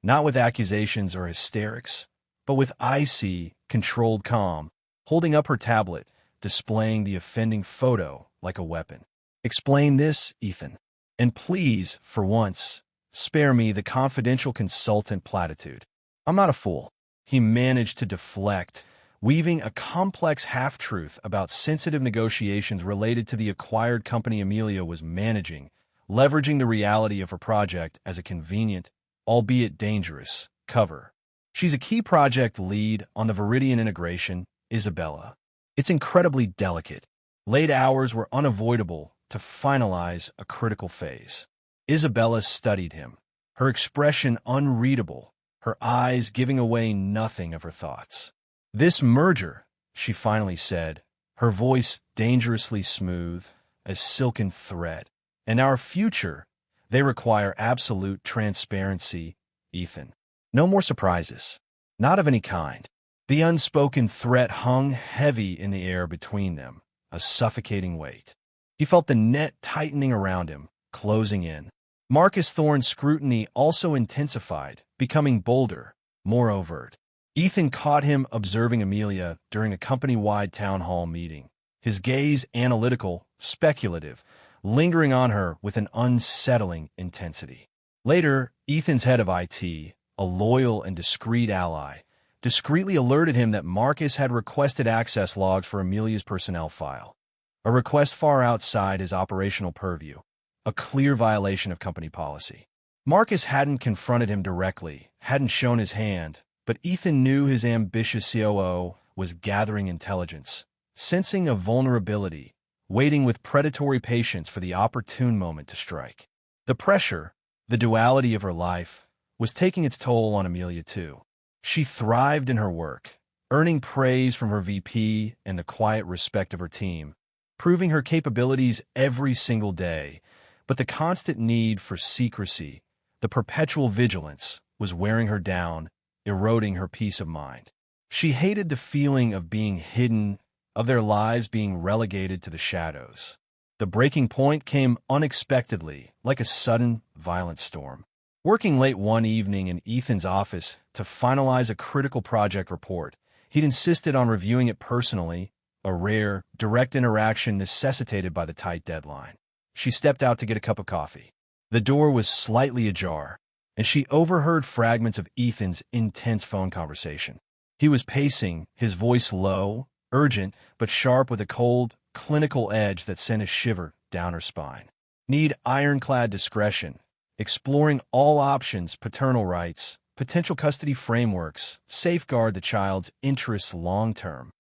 not with accusations or hysterics, but with icy, controlled calm, holding up her tablet, displaying the offending photo like a weapon. "Explain this, Ethan. And please, for once, spare me the confidential consultant platitude. I'm not a fool." He managed to deflect, weaving a complex half-truth about sensitive negotiations related to the acquired company Amelia was managing, leveraging the reality of her project as a convenient, albeit dangerous, cover. She's a key project lead on the Viridian integration, Isabella. It's incredibly delicate. Late hours were unavoidable to finalize a critical phase. Isabella studied him, her expression unreadable, her eyes giving away nothing of her thoughts. "This merger," she finally said, her voice dangerously smooth as silken thread. "And our future, they require absolute transparency, Ethan. No more surprises. Not of any kind." The unspoken threat hung heavy in the air between them, a suffocating weight. He felt the net tightening around him, closing in. Marcus Thorne's scrutiny also intensified, becoming bolder, more overt. Ethan caught him observing Amelia during a company-wide town hall meeting, his gaze analytical, speculative, lingering on her with an unsettling intensity. Later, Ethan's head of IT, a loyal and discreet ally, discreetly alerted him that Marcus had requested access logs for Amelia's personnel file, a request far outside his operational purview, a clear violation of company policy. Marcus hadn't confronted him directly, hadn't shown his hand, but Ethan knew his ambitious COO was gathering intelligence, sensing a vulnerability, waiting with predatory patience for the opportune moment to strike. The pressure, the duality of her life, was taking its toll on Amelia too. She thrived in her work, earning praise from her VP and the quiet respect of her team, proving her capabilities every single day, but the constant need for secrecy, the perpetual vigilance, was wearing her down, eroding her peace of mind. She hated the feeling of being hidden, of their lives being relegated to the shadows. The breaking point came unexpectedly, like a sudden, violent storm. Working late one evening in Ethan's office to finalize a critical project report, he'd insisted on reviewing it personally, a rare, direct interaction necessitated by the tight deadline. She stepped out to get a cup of coffee. The door was slightly ajar, and she overheard fragments of Ethan's intense phone conversation. He was pacing, his voice low, urgent, but sharp with a cold, clinical edge that sent a shiver down her spine. "Need ironclad discretion. Exploring all options, paternal rights, potential custody frameworks, safeguard the child's interests long-term."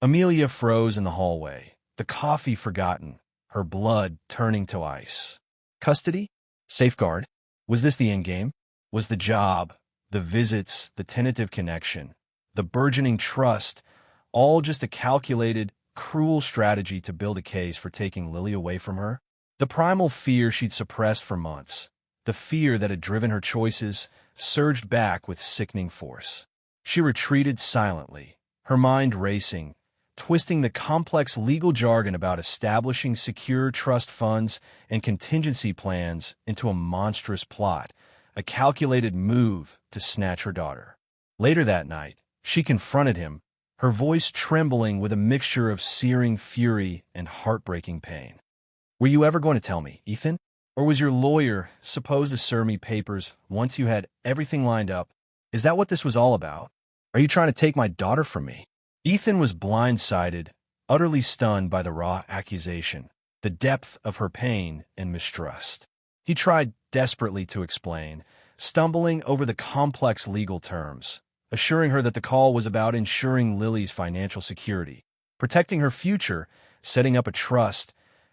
Amelia froze in the hallway, the coffee forgotten, her blood turning to ice. Custody? Safeguard? Was this the endgame? Was the job, the visits, the tentative connection, the burgeoning trust, all just a calculated, cruel strategy to build a case for taking Lily away from her? The primal fear she'd suppressed for months, the fear that had driven her choices, surged back with sickening force. She retreated silently, her mind racing, twisting the complex legal jargon about establishing secure trust funds and contingency plans into a monstrous plot, a calculated move to snatch her daughter. Later that night, she confronted him, her voice trembling with a mixture of searing fury and heartbreaking pain. "Were you ever going to tell me, Ethan? Or was your lawyer supposed to serve me papers once you had everything lined up? Is that what this was all about? Are you trying to take my daughter from me?" Ethan was blindsided, utterly stunned by the raw accusation, the depth of her pain and mistrust. He tried desperately to explain, stumbling over the complex legal terms, assuring her that the call was about ensuring Lily's financial security, protecting her future, setting up a trust,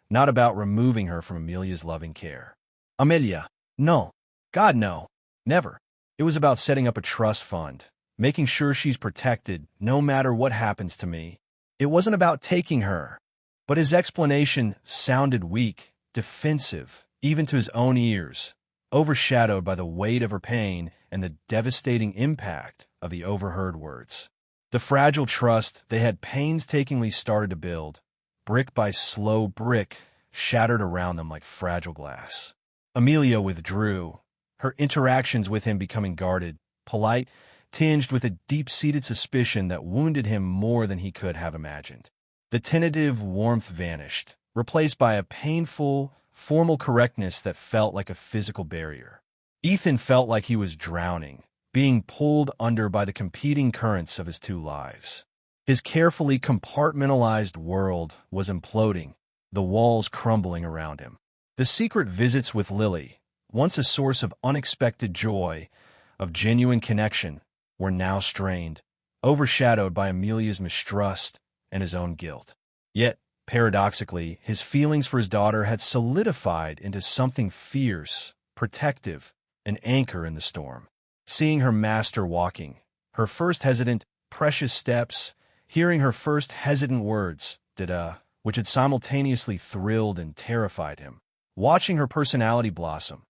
not about removing her from Amelia's loving care. "Amelia, no. God, no. Never. It was about setting up a trust fund, making sure she's protected no matter what happens to me. It wasn't about taking her." But his explanation sounded weak, defensive, even to his own ears, overshadowed by the weight of her pain and the devastating impact of the overheard words. The fragile trust they had painstakingly started to build, brick by slow brick, shattered around them like fragile glass. Amelia withdrew, her interactions with him becoming guarded, polite, tinged with a deep-seated suspicion that wounded him more than he could have imagined. The tentative warmth vanished, replaced by a painful, formal correctness that felt like a physical barrier. Ethan felt like he was drowning, being pulled under by the competing currents of his two lives. His carefully compartmentalized world was imploding, the walls crumbling around him. The secret visits with Lily, once a source of unexpected joy, of genuine connection, were now strained, overshadowed by Amelia's mistrust and his own guilt. Yet, paradoxically, his feelings for his daughter had solidified into something fierce, protective, an anchor in the storm. Seeing her master walking, her first hesitant, precious steps, hearing her first hesitant words, which had simultaneously thrilled and terrified him. Watching her personality blossom,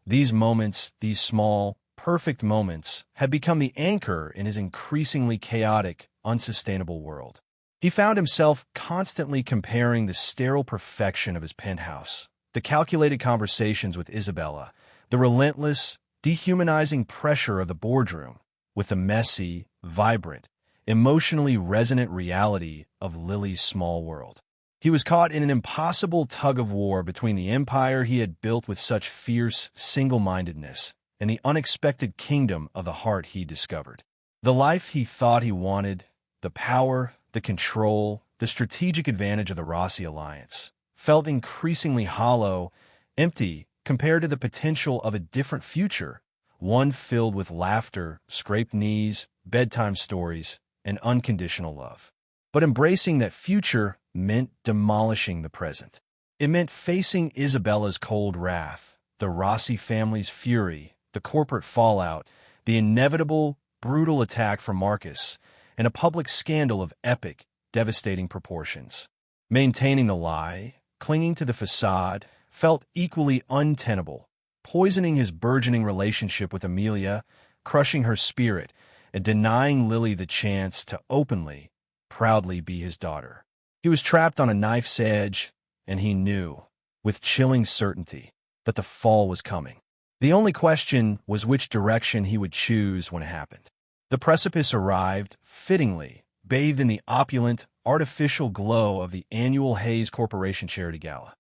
these moments, these small, perfect moments, had become the anchor in his increasingly chaotic, unsustainable world. He found himself constantly comparing the sterile perfection of his penthouse, the calculated conversations with Isabella, the relentless, dehumanizing pressure of the boardroom, with the messy, vibrant, emotionally resonant reality of Lily's small world. He was caught in an impossible tug-of-war between the empire he had built with such fierce single-mindedness and the unexpected kingdom of the heart he discovered. The life he thought he wanted, the power, the control, the strategic advantage of the Rossi alliance, felt increasingly hollow, empty, compared to the potential of a different future, one filled with laughter, scraped knees, bedtime stories, and unconditional love. But embracing that future meant demolishing the present. It meant facing Isabella's cold wrath, the Rossi family's fury, the corporate fallout, the inevitable, brutal attack from Marcus, and a public scandal of epic, devastating proportions. Maintaining the lie, clinging to the facade, felt equally untenable, poisoning his burgeoning relationship with Amelia, crushing her spirit, and denying Lily the chance to openly, proudly be his daughter. He was trapped on a knife's edge, and he knew, with chilling certainty, that the fall was coming. The only question was which direction he would choose when it happened. The precipice arrived, fittingly, bathed in the opulent, artificial glow of the annual Hayes Corporation Charity Gala,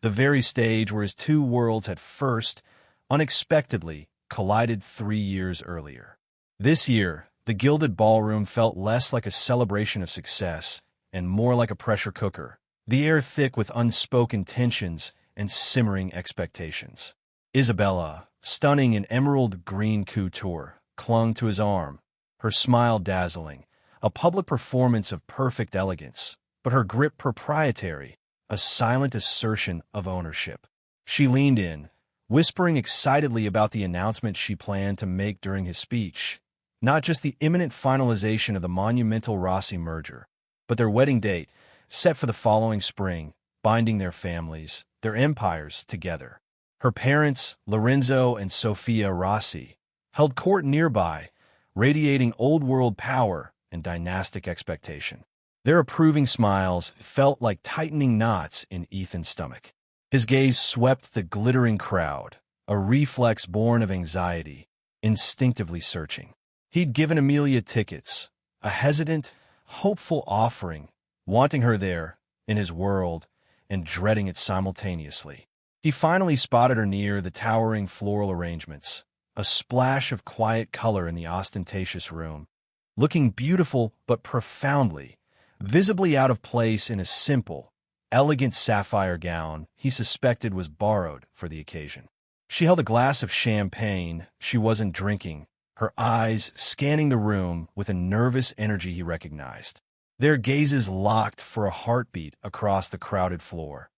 the very stage where his two worlds had first, unexpectedly, collided 3 years earlier. This year, the gilded ballroom felt less like a celebration of success and more like a pressure cooker, the air thick with unspoken tensions and simmering expectations. Isabella, stunning in emerald green couture, clung to his arm, her smile dazzling, a public performance of perfect elegance, but her grip proprietary, a silent assertion of ownership. She leaned in, whispering excitedly about the announcement she planned to make during his speech, not just the imminent finalization of the monumental Rossi merger, but their wedding date, set for the following spring, binding their families, their empires together. Her parents, Lorenzo and Sofia Rossi, held court nearby, radiating old-world power and dynastic expectation. Their approving smiles felt like tightening knots in Ethan's stomach. His gaze swept the glittering crowd, a reflex born of anxiety, instinctively searching. He'd given Amelia tickets, a hesitant, hopeful offering, wanting her there, in his world, and dreading it simultaneously. He finally spotted her near the towering floral arrangements, a splash of quiet color in the ostentatious room, looking beautiful but profoundly, visibly out of place in a simple, elegant sapphire gown he suspected was borrowed for the occasion. She held a glass of champagne she wasn't drinking, her eyes scanning the room with a nervous energy he recognized. Their gazes locked for a heartbeat across the crowded floor,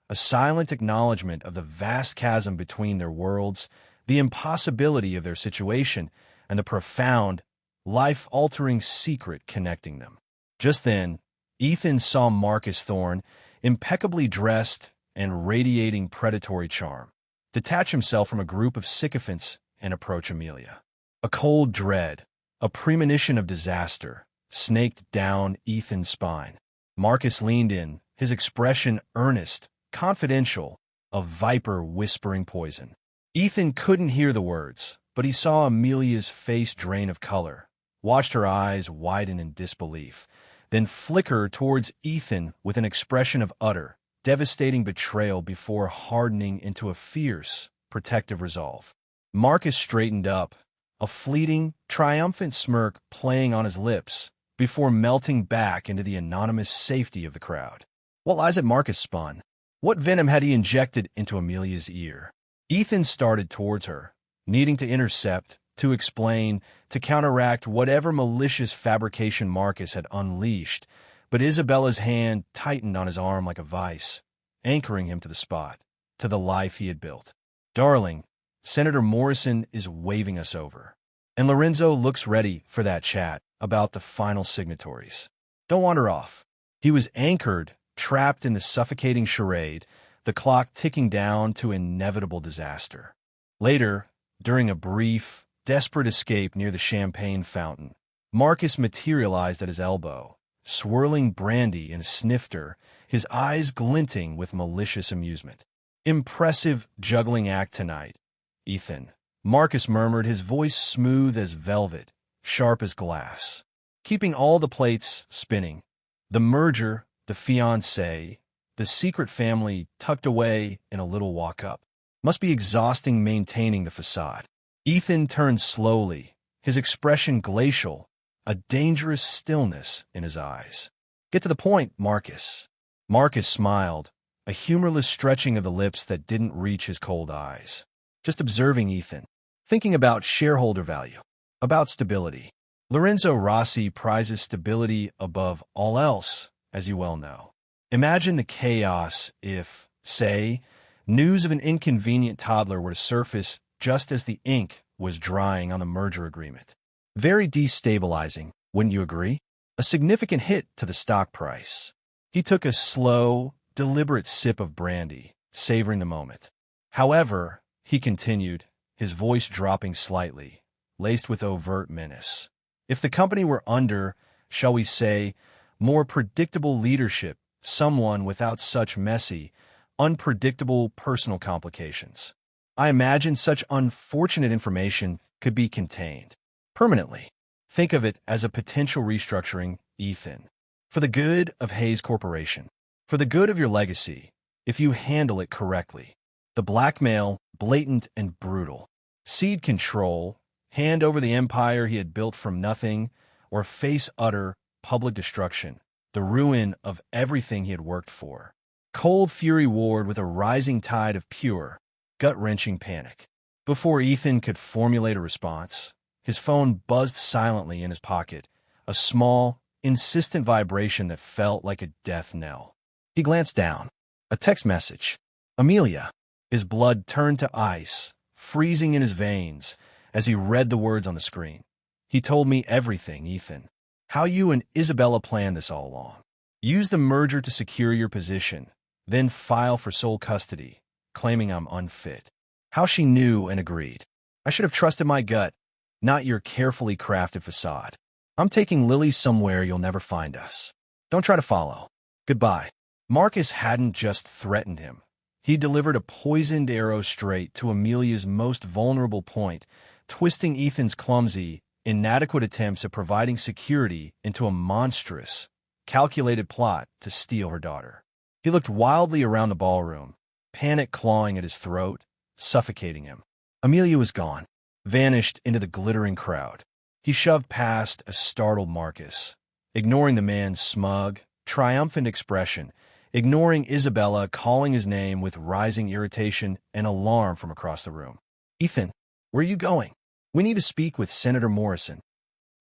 a silent acknowledgement of the vast chasm between their worlds, the impossibility of their situation, and the profound, life-altering secret connecting them. Just then, Ethan saw Marcus Thorne, impeccably dressed and radiating predatory charm, detach himself from a group of sycophants and approach Amelia. A cold dread, a premonition of disaster, snaked down Ethan's spine. Marcus leaned in, his expression earnest, confidential, a viper whispering poison. Ethan couldn't hear the words, but he saw Amelia's face drain of color, watched her eyes widen in disbelief, then flicker towards Ethan with an expression of utter, devastating betrayal before hardening into a fierce, protective resolve. Marcus straightened up, a fleeting, triumphant smirk playing on his lips, before melting back into the anonymous safety of the crowd. What lies at Marcus spun? What venom had he injected into Amelia's ear? Ethan started towards her, needing to intercept, to explain, to counteract whatever malicious fabrication Marcus had unleashed, but Isabella's hand tightened on his arm like a vice, anchoring him to the spot, to the life he had built. "Darling, Senator Morrison is waving us over." And Lorenzo looks ready for that chat about the final signatories. Don't wander off. He was anchored, trapped in the suffocating charade, the clock ticking down to inevitable disaster. Later, during a brief, desperate escape near the champagne fountain, Marcus materialized at his elbow, swirling brandy in a snifter, his eyes glinting with malicious amusement. "Impressive juggling act tonight, Ethan," Marcus murmured, his voice smooth as velvet, sharp as glass. Keeping all the plates spinning. The merger, the fiancé, the secret family tucked away in a little walk-up. Must be exhausting maintaining the facade. Ethan turned slowly, his expression glacial, a dangerous stillness in his eyes. "Get to the point, Marcus." Marcus smiled, a humorless stretching of the lips that didn't reach his cold eyes. "Just observing, Ethan. Thinking about shareholder value. About stability. Lorenzo Rossi prizes stability above all else, as you well know. Imagine the chaos if, say, news of an inconvenient toddler were to surface just as the ink was drying on the merger agreement. Very destabilizing, wouldn't you agree? A significant hit to the stock price." He took a slow, deliberate sip of brandy, savoring the moment. "However," he continued, his voice dropping slightly, laced with overt menace, "if the company were under, shall we say, more predictable leadership, someone without such messy, unpredictable personal complications, I imagine such unfortunate information could be contained permanently. Think of it as a potential restructuring, Ethan. For the good of Hayes Corporation. For the good of your legacy, if you handle it correctly. The blackmail, blatant and brutal. Cede control, hand over the empire he had built from nothing, or face utter public destruction, the ruin of everything he had worked for. Cold fury warred with a rising tide of pure, gut-wrenching panic. Before Ethan could formulate a response, his phone buzzed silently in his pocket, a small, insistent vibration that felt like a death knell. He glanced down. A text message. "Amelia." His blood turned to ice, freezing in his veins as he read the words on the screen. "He told me everything, Ethan. How you and Isabella planned this all along. Use the merger to secure your position, then file for sole custody, claiming I'm unfit. How she knew and agreed. I should have trusted my gut, not your carefully crafted facade. I'm taking Lily somewhere you'll never find us. Don't try to follow. Goodbye." Marcus hadn't just threatened him. He delivered a poisoned arrow straight to Amelia's most vulnerable point, twisting Ethan's clumsy, inadequate attempts at providing security into a monstrous, calculated plot to steal her daughter. He looked wildly around the ballroom, panic clawing at his throat, suffocating him. Amelia was gone, vanished into the glittering crowd. He shoved past a startled Marcus, ignoring the man's smug, triumphant expression, ignoring Isabella calling his name with rising irritation and alarm from across the room. "Ethan, where are you going? We need to speak with Senator Morrison."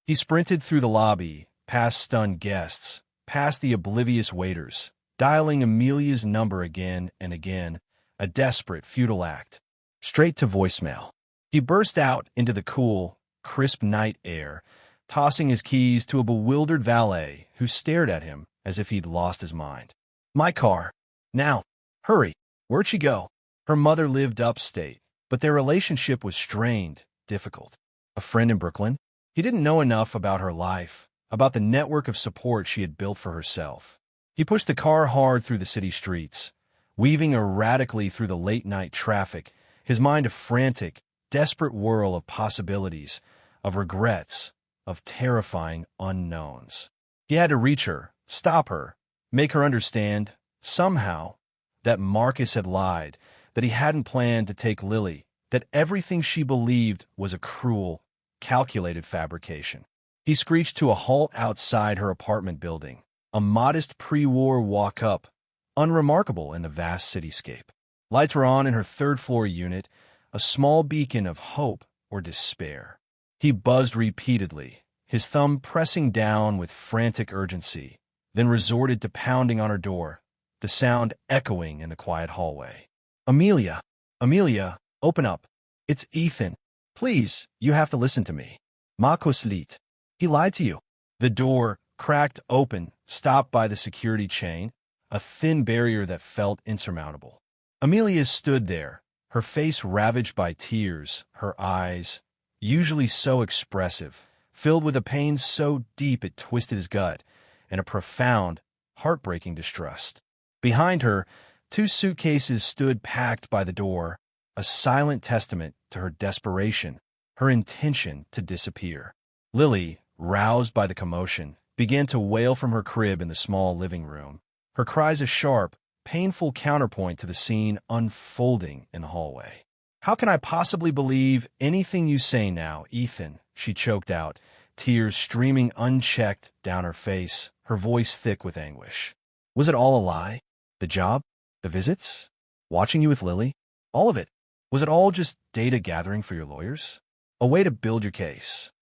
He sprinted through the lobby, past stunned guests, past the oblivious waiters, dialing Amelia's number again and again, a desperate, futile act. Straight to voicemail. He burst out into the cool, crisp night air, tossing his keys to a bewildered valet who stared at him as if he'd lost his mind. "My car. Now. Hurry. Where'd she go?" Her mother lived upstate, but their relationship was strained, difficult. A friend in Brooklyn? He didn't know enough about her life, about the network of support she had built for herself. He pushed the car hard through the city streets, weaving erratically through the late-night traffic, his mind a frantic, desperate whirl of possibilities, of regrets, of terrifying unknowns. He had to reach her, stop her, make her understand, somehow, that Marcus had lied, that he hadn't planned to take Lily, that everything she believed was a cruel, calculated fabrication. He screeched to a halt outside her apartment building, a modest pre-war walk-up, unremarkable in the vast cityscape. Lights were on in her third-floor unit, a small beacon of hope or despair. He buzzed repeatedly, his thumb pressing down with frantic urgency, then resorted to pounding on her door, the sound echoing in the quiet hallway. Amelia! Amelia! Open up! It's Ethan! Please, you have to listen to me. Markus lied. He lied to you. The door cracked open, stopped by the security chain, a thin barrier that felt insurmountable. Amelia stood there, her face ravaged by tears, her eyes, usually so expressive, filled with a pain so deep it twisted his gut, and a profound, heartbreaking distrust. Behind her, 2 suitcases stood packed by the door, a silent testament to her desperation, her intention to disappear. Lily, roused by the commotion, began to wail from her crib in the small living room, her cries a sharp, painful counterpoint to the scene unfolding in the hallway. "How can I possibly believe anything you say now, Ethan?" she choked out, tears streaming unchecked down her face, her voice thick with anguish. "Was it all a lie? The job? The visits? Watching you with Lily? All of it? Was it all just data gathering for your lawyers? A way to build your case?"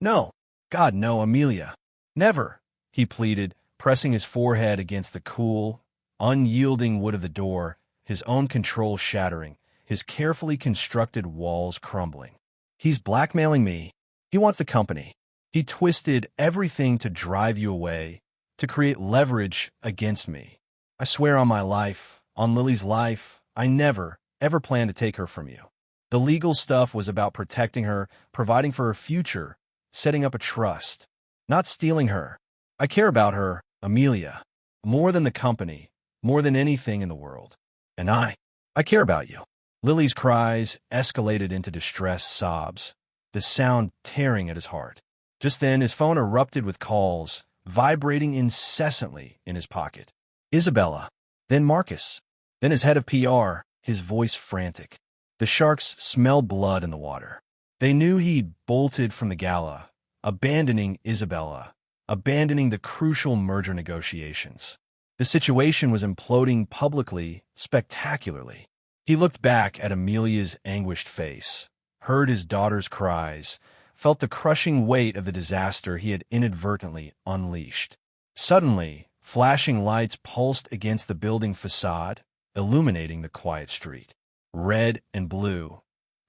"No. God, no, Amelia. Never," he pleaded, pressing his forehead against the cool, unyielding wood of the door, his own control shattering, his carefully constructed walls crumbling. "He's blackmailing me. He wants the company. He twisted everything to drive you away, to create leverage against me. I swear on my life, on Lily's life, I never, ever planned to take her from you. The legal stuff was about protecting her, providing for her future, setting up a trust, not stealing her. I care about her, Amelia, more than the company, more than anything in the world. And I care about you." Lily's cries escalated into distressed sobs, the sound tearing at his heart. Just then, his phone erupted with calls, vibrating incessantly in his pocket. Isabella, then Markus, then his head of PR, his voice frantic. The Sharks smelled blood in the water. They knew he'd bolted from the gala, abandoning Isabella, abandoning the crucial merger negotiations. The situation was imploding publicly, spectacularly. He looked back at Amelia's anguished face, heard his daughter's cries, felt the crushing weight of the disaster he had inadvertently unleashed. Suddenly, flashing lights pulsed against the building facade, illuminating the quiet street. Red and blue,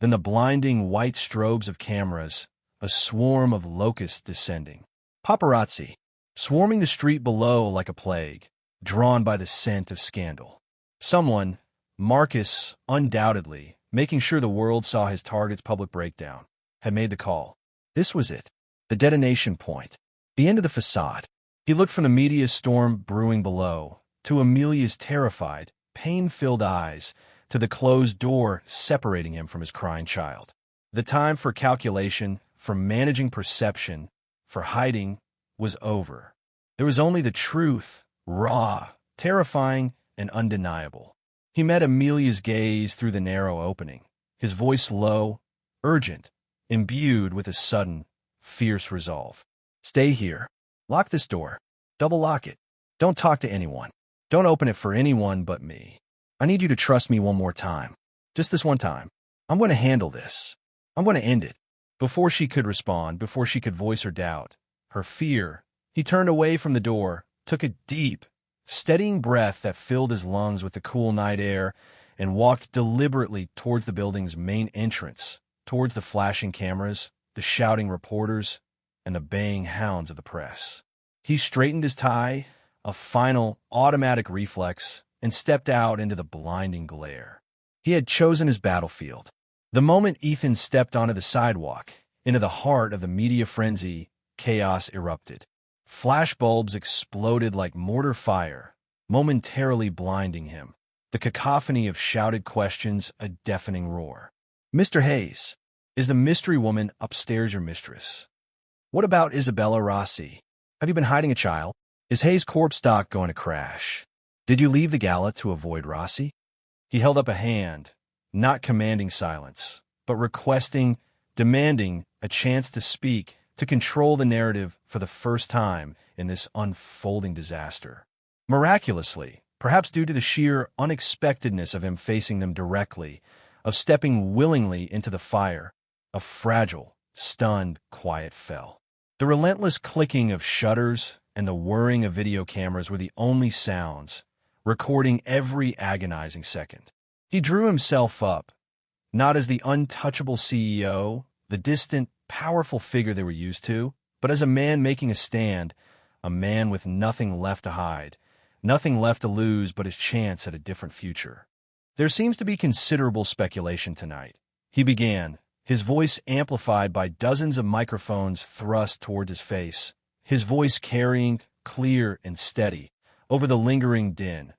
then the blinding white strobes of cameras, a swarm of locusts descending. Paparazzi, swarming the street below like a plague, drawn by the scent of scandal. Someone, Markus undoubtedly, making sure the world saw his target's public breakdown, had made the call. This was it, the detonation point, the end of the facade. He looked from the media storm brewing below, to Amelia's terrified, pain-filled eyes, to the closed door separating him from his crying child. The time for calculation, for managing perception, for hiding, was over. There was only the truth, raw, terrifying, and undeniable. He met Amelia's gaze through the narrow opening, his voice low, urgent, imbued with a sudden, fierce resolve. "Stay here. Lock this door. Double lock it. Don't talk to anyone. Don't open it for anyone but me. I need you to trust me one more time. Just this one time. I'm going to handle this. I'm going to end it." Before she could respond, before she could voice her doubt, her fear, he turned away from the door, took a deep, steadying breath that filled his lungs with the cool night air, and walked deliberately towards the building's main entrance, towards the flashing cameras, the shouting reporters, and the baying hounds of the press. He straightened his tie, a final, automatic reflex, and stepped out into the blinding glare. He had chosen his battlefield. The moment Ethan stepped onto the sidewalk, into the heart of the media frenzy, chaos erupted. Flashbulbs exploded like mortar fire, momentarily blinding him. The cacophony of shouted questions, a deafening roar. "Mr. Hayes, is the mystery woman upstairs your mistress? What about Isabella Rossi? Have you been hiding a child? Is Hayes Corp stock going to crash? Did you leave the gala to avoid Rossi?" He held up a hand, not commanding silence, but requesting, demanding a chance to speak, to control the narrative for the first time in this unfolding disaster. Miraculously, perhaps due to the sheer unexpectedness of him facing them directly, of stepping willingly into the fire, a fragile, stunned quiet fell. The relentless clicking of shutters and the whirring of video cameras were the only sounds, recording every agonizing second. He drew himself up, not as the untouchable CEO, the distant, powerful figure they were used to, but as a man making a stand, a man with nothing left to hide, nothing left to lose but his chance at a different future. There seems to be considerable speculation tonight. He began, his voice amplified by dozens of microphones thrust toward his face, his voice carrying, clear and steady, over the lingering din,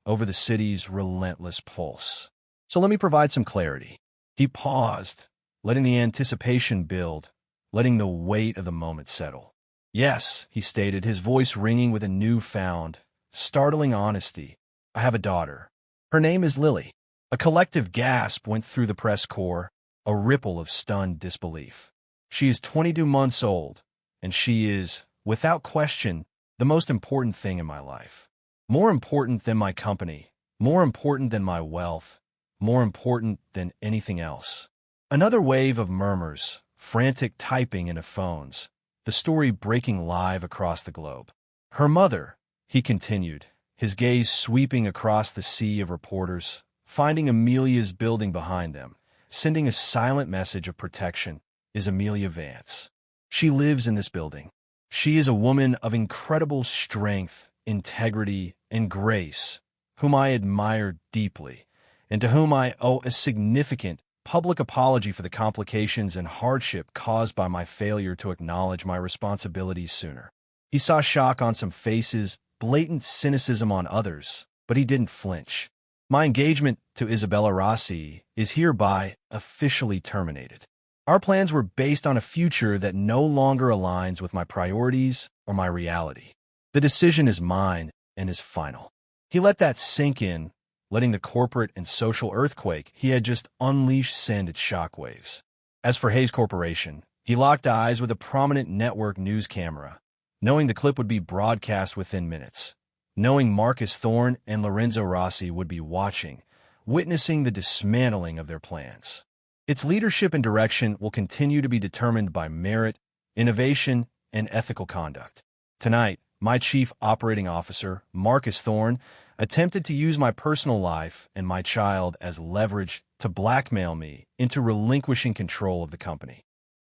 over the city's relentless pulse. So let me provide some clarity. He paused, letting the anticipation build, letting the weight of the moment settle. Yes, he stated, his voice ringing with a newfound, startling honesty. I have a daughter. Her name is Lily. A collective gasp went through the press corps, a ripple of stunned disbelief. She is 22 months old, and she is, without question, the most important thing in my life. More important than my company, more important than my wealth, more important than anything else. Another wave of murmurs, frantic typing into phones, the story breaking live across the globe. Her mother, he continued, his gaze sweeping across the sea of reporters, finding Amelia's building behind them, sending a silent message of protection, is Amelia Vance. She lives in this building. She is a woman of incredible strength, integrity, and grace, whom I admire deeply, and to whom I owe a significant public apology for the complications and hardship caused by my failure to acknowledge my responsibilities sooner. He saw shock on some faces, blatant cynicism on others, but he didn't flinch. My engagement to Isabella Rossi is hereby officially terminated. Our plans were based on a future that no longer aligns with my priorities or my reality. The decision is mine and is final. He let that sink in, letting the corporate and social earthquake he had just unleashed send its shockwaves. As for Hayes Corporation, he locked eyes with a prominent network news camera, knowing the clip would be broadcast within minutes, knowing Marcus Thorne and Lorenzo Rossi would be watching, witnessing the dismantling of their plans. Its leadership and direction will continue to be determined by merit, innovation, and ethical conduct. Tonight, my chief operating officer, Marcus Thorne, attempted to use my personal life and my child as leverage to blackmail me into relinquishing control of the company.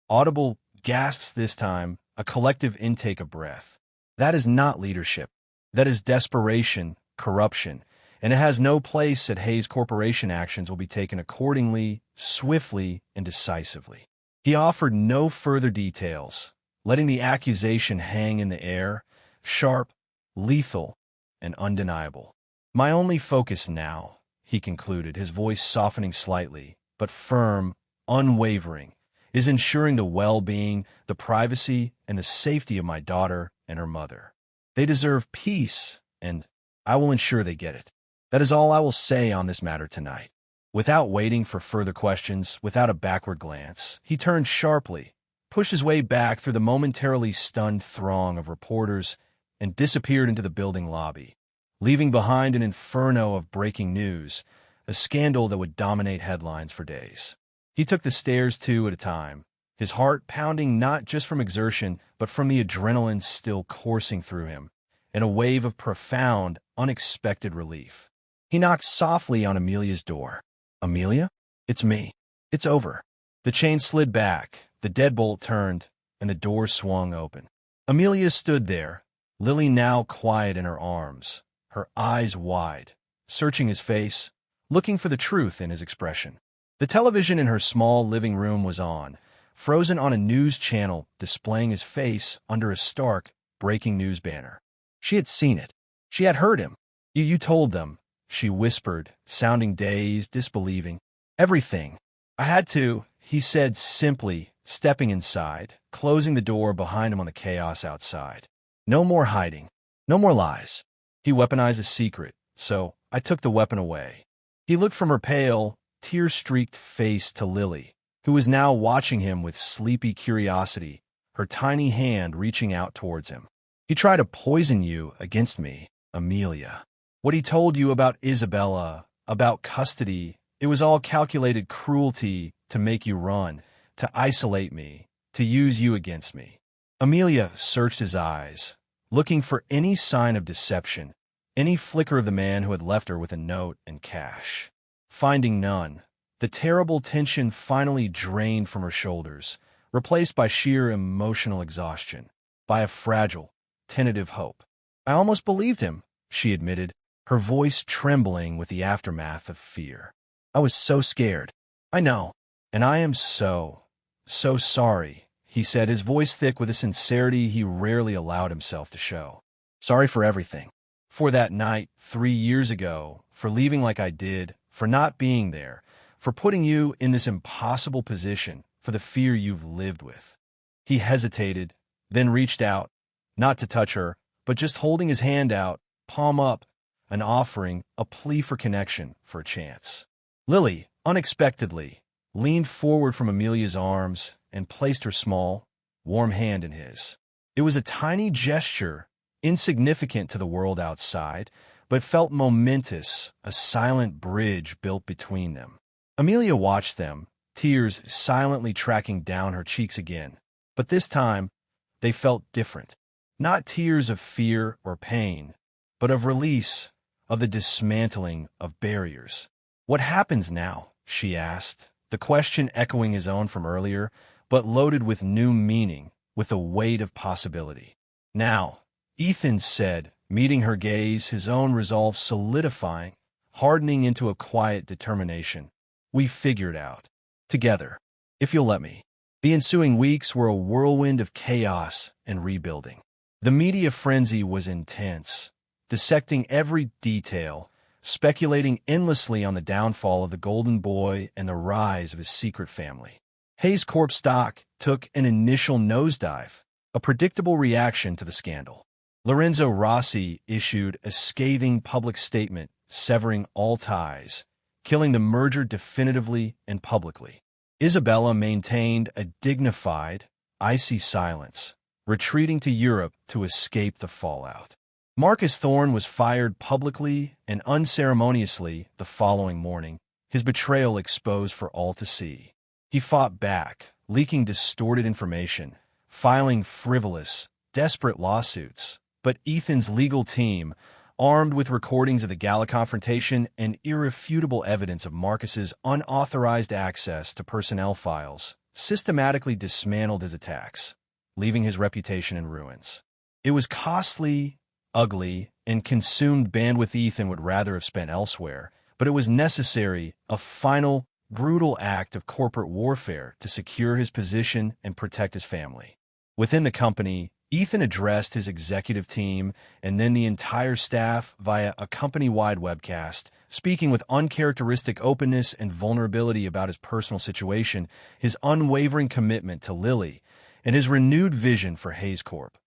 Audible gasps this time, a collective intake of breath. That is not leadership. That is desperation, corruption, and it has no place at Hayes Corporation. Actions will be taken accordingly, swiftly, and decisively. He offered no further details, letting the accusation hang in the air, sharp, lethal, and undeniable. My only focus now, he concluded, his voice softening slightly, but firm, unwavering, is ensuring the well-being, the privacy, and the safety of my daughter and her mother. They deserve peace, and I will ensure they get it. That is all I will say on this matter tonight. Without waiting for further questions, without a backward glance, he turned sharply, pushed his way back through the momentarily stunned throng of reporters, and disappeared into the building lobby, leaving behind an inferno of breaking news, a scandal that would dominate headlines for days. He took the stairs two at a time, his heart pounding not just from exertion, but from the adrenaline still coursing through him, in a wave of profound, unexpected relief. He knocked softly on Amelia's door. Amelia? It's me. It's over. The chain slid back, the deadbolt turned, and the door swung open. Amelia stood there, Lily now quiet in her arms, her eyes wide, searching his face, looking for the truth in his expression. The television in her small living room was on, frozen on a news channel displaying his face under a stark, breaking news banner. She had seen it. She had heard him. You told them, she whispered, sounding dazed, disbelieving. Everything. I had to, he said simply, stepping inside, closing the door behind him on the chaos outside. No more hiding. No more lies. He weaponized a secret, so I took the weapon away. He looked from her pale, tear-streaked face to Lily, who was now watching him with sleepy curiosity, her tiny hand reaching out towards him. He tried to poison you against me, Amelia. What he told you about Isabella, about custody, it was all calculated cruelty to make you run, to isolate me, to use you against me. Amelia searched his eyes, looking for any sign of deception, any flicker of the man who had left her with a note and cash. Finding none, the terrible tension finally drained from her shoulders, replaced by sheer emotional exhaustion, by a fragile, tentative hope. I almost believed him, she admitted, her voice trembling with the aftermath of fear. I was so scared. I know, and I am so sorry, he said, his voice thick with a sincerity he rarely allowed himself to show. Sorry for everything. For that night 3 years ago, for leaving like I did, for not being there, for putting you in this impossible position, for the fear you've lived with. He hesitated, then reached out, not to touch her, but just holding his hand out, palm up, an offering, a plea for connection, for a chance. Lily, unexpectedly, leaned forward from Amelia's arms and placed her small, warm hand in his. It was a tiny gesture, insignificant to the world outside, but felt momentous, a silent bridge built between them. Amelia watched them, tears silently tracking down her cheeks again. But this time, they felt different. Not tears of fear or pain, but of release, of the dismantling of barriers. What happens now? She asked, the question echoing his own from earlier, but loaded with new meaning, with the weight of possibility. Now, Ethan said, meeting her gaze, his own resolve solidifying, hardening into a quiet determination. We figure it out. Together. If you'll let me. The ensuing weeks were a whirlwind of chaos and rebuilding. The media frenzy was intense, dissecting every detail, speculating endlessly on the downfall of the Golden Boy and the rise of his secret family. Hayes Corp stock took an initial nosedive, a predictable reaction to the scandal. Lorenzo Rossi issued a scathing public statement severing all ties, killing the merger definitively and publicly. Isabella maintained a dignified, icy silence, retreating to Europe to escape the fallout. Marcus Thorne was fired publicly and unceremoniously the following morning, his betrayal exposed for all to see. He fought back, leaking distorted information, filing frivolous, desperate lawsuits, but Ethan's legal team, armed with recordings of the gala confrontation and irrefutable evidence of Marcus's unauthorized access to personnel files, systematically dismantled his attacks, leaving his reputation in ruins. It was costly, ugly, and consumed bandwidth Ethan would rather have spent elsewhere, but it was necessary, a final, brutal act of corporate warfare to secure his position and protect his family. Within the company, Ethan addressed his executive team and then the entire staff via a company-wide webcast, speaking with uncharacteristic openness and vulnerability about his personal situation, his unwavering commitment to Lily, and his renewed vision for Hayes Corp.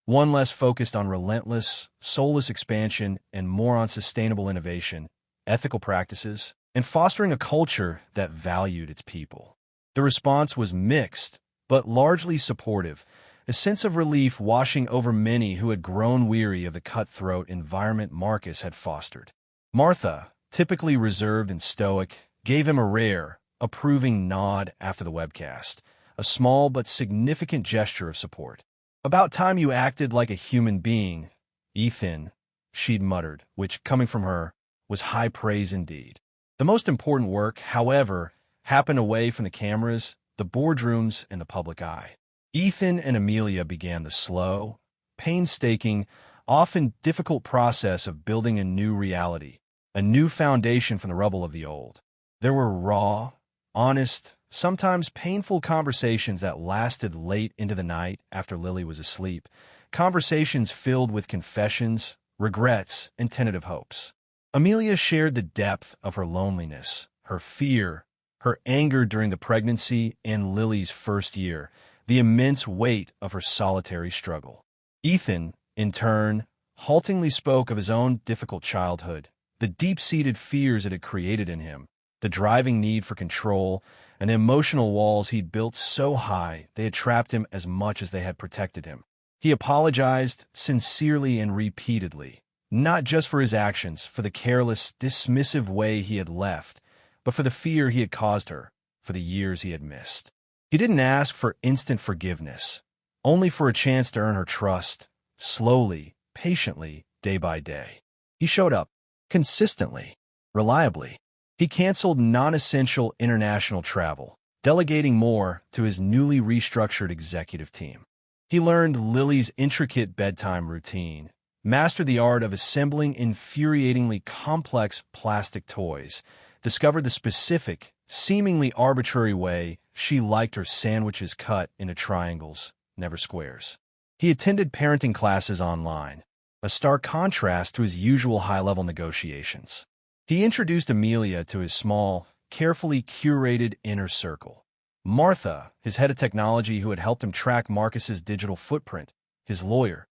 One less focused on relentless, soulless expansion and more on sustainable innovation, ethical practices, and fostering a culture that valued its people. The response was mixed, but largely supportive, a sense of relief washing over many who had grown weary of the cutthroat environment Marcus had fostered. Martha, typically reserved and stoic, gave him a rare, approving nod after the webcast, a small but significant gesture of support. "About time you acted like a human being, Ethan," she'd muttered, which, coming from her, was high praise indeed. The most important work, however, happened away from the cameras, the boardrooms, and the public eye. Ethan and Amelia began the slow, painstaking, often difficult process of building a new reality, a new foundation from the rubble of the old. There were raw, honest, sometimes painful conversations that lasted late into the night after Lily was asleep, conversations filled with confessions, regrets, and tentative hopes. Amelia shared the depth of her loneliness, her fear, her anger during the pregnancy and Lily's first year, the immense weight of her solitary struggle. Ethan, in turn, haltingly spoke of his own difficult childhood, the deep-seated fears it had created in him, the driving need for control, and the emotional walls he'd built so high they had trapped him as much as they had protected him. He apologized sincerely and repeatedly, not just for his actions, for the careless, dismissive way he had left, but for the fear he had caused her, for the years he had missed. He didn't ask for instant forgiveness, only for a chance to earn her trust, slowly, patiently, day by day. He showed up, consistently, reliably. He canceled non-essential international travel, delegating more to his newly restructured executive team. He learned Lily's intricate bedtime routine, mastered the art of assembling infuriatingly complex plastic toys, discovered the specific, seemingly arbitrary way she liked her sandwiches cut into triangles, never squares. He attended parenting classes online, a stark contrast to his usual high-level negotiations. He introduced Amelia to his small, carefully curated inner circle. Martha, his head of technology who had helped him track Marcus's digital footprint, his lawyer,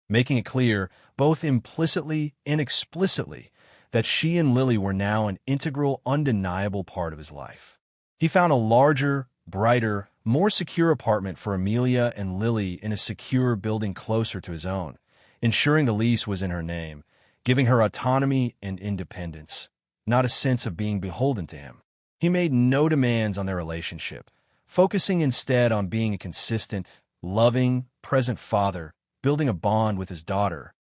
making it clear, both implicitly and explicitly, that she and Lily were now an integral, undeniable part of his life. He found a larger, brighter, more secure apartment for Amelia and Lily in a secure building closer to his own, ensuring the lease was in her name, giving her autonomy and independence, not a sense of being beholden to him. He made no demands on their relationship, focusing instead on being a consistent, loving, present father, building a bond with his daughter,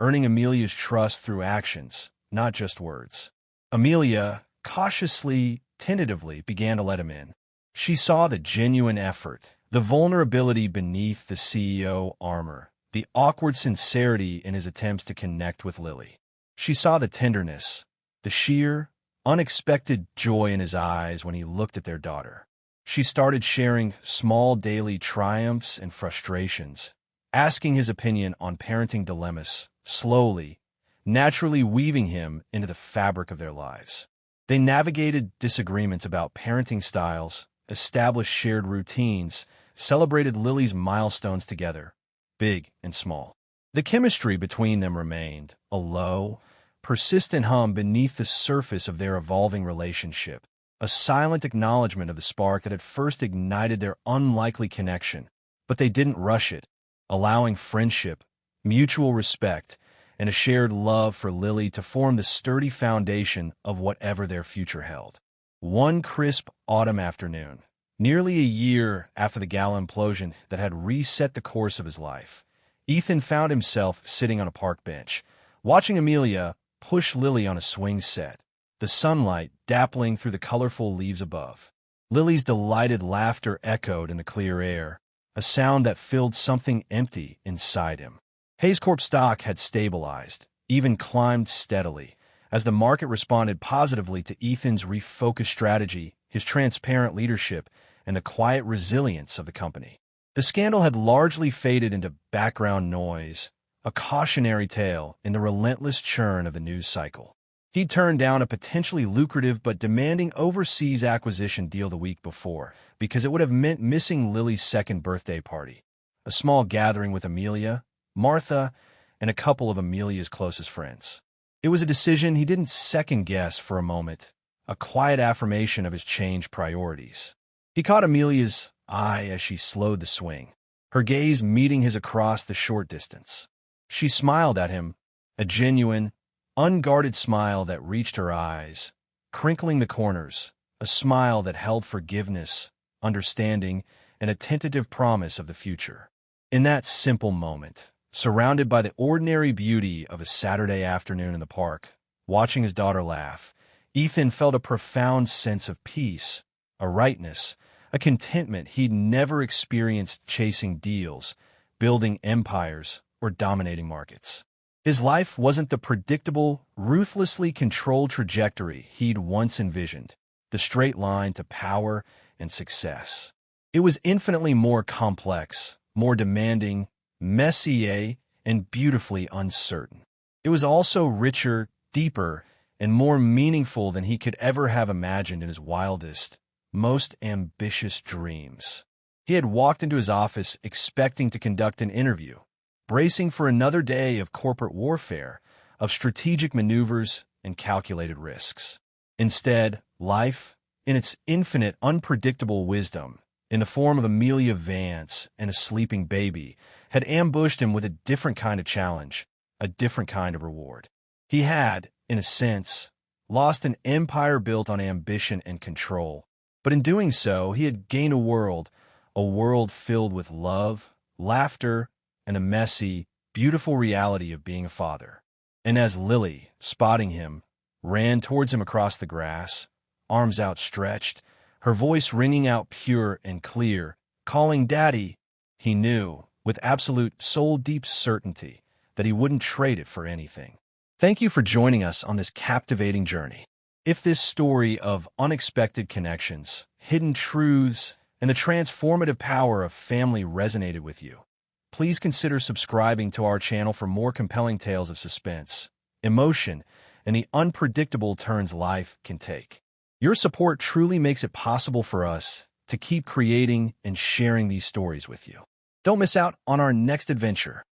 earning Amelia's trust through actions, not just words. Amelia, cautiously, tentatively, began to let him in. She saw the genuine effort, the vulnerability beneath the CEO armor, the awkward sincerity in his attempts to connect with Lily. She saw the tenderness, the sheer, unexpected joy in his eyes when he looked at their daughter. She started sharing small daily triumphs and frustrations, asking his opinion on parenting dilemmas, slowly, naturally weaving him into the fabric of their lives. They navigated disagreements about parenting styles, established shared routines, celebrated Lily's milestones together, big and small. The chemistry between them remained a low, persistent hum beneath the surface of their evolving relationship, a silent acknowledgement of the spark that had first ignited their unlikely connection. But they didn't rush it, allowing friendship, mutual respect, and a shared love for Lily to form the sturdy foundation of whatever their future held. One crisp autumn afternoon, nearly a year after the gala implosion that had reset the course of his life, Ethan found himself sitting on a park bench, watching Amelia push Lily on a swing set, the sunlight dappling through the colorful leaves above. Lily's delighted laughter echoed in the clear air, a sound that filled something empty inside him. Hayes Corp stock had stabilized, even climbed steadily, as the market responded positively to Ethan's refocused strategy, his transparent leadership, and the quiet resilience of the company. The scandal had largely faded into background noise, a cautionary tale in the relentless churn of the news cycle. He'd turned down a potentially lucrative but demanding overseas acquisition deal the week before because it would have meant missing Lily's second birthday party, a small gathering with Amelia, Martha, and a couple of Amelia's closest friends. It was a decision he didn't second-guess for a moment, a quiet affirmation of his changed priorities. He caught Amelia's eye as she slowed the swing, her gaze meeting his across the short distance. She smiled at him, a genuine, unguarded smile that reached her eyes, crinkling the corners, a smile that held forgiveness, understanding, and a tentative promise of the future. In that simple moment, surrounded by the ordinary beauty of a Saturday afternoon in the park, watching his daughter laugh, Ethan felt a profound sense of peace, a rightness, a contentment he'd never experienced chasing deals, building empires, or dominating markets. His life wasn't the predictable, ruthlessly controlled trajectory he'd once envisioned, the straight line to power and success. It was infinitely more complex, more demanding, messy, and beautifully uncertain. It was also richer, deeper, and more meaningful than he could ever have imagined in his wildest, most ambitious dreams. He had walked into his office expecting to conduct an interview, bracing for another day of corporate warfare, of strategic maneuvers and calculated risks. Instead, life, in its infinite, unpredictable wisdom, in the form of Amelia Vance and a sleeping baby, had ambushed him with a different kind of challenge, a different kind of reward. He had, in a sense, lost an empire built on ambition and control, but in doing so, he had gained a world, a world filled with love, laughter, and a messy, beautiful reality of being a father. And as Lily, spotting him, ran towards him across the grass, arms outstretched, her voice ringing out pure and clear, calling Daddy, he knew, with absolute soul-deep certainty, that he wouldn't trade it for anything. Thank you for joining us on this captivating journey. If this story of unexpected connections, hidden truths, and the transformative power of family resonated with you, please consider subscribing to our channel for more compelling tales of suspense, emotion, and the unpredictable turns life can take. Your support truly makes it possible for us to keep creating and sharing these stories with you. Don't miss out on our next adventure,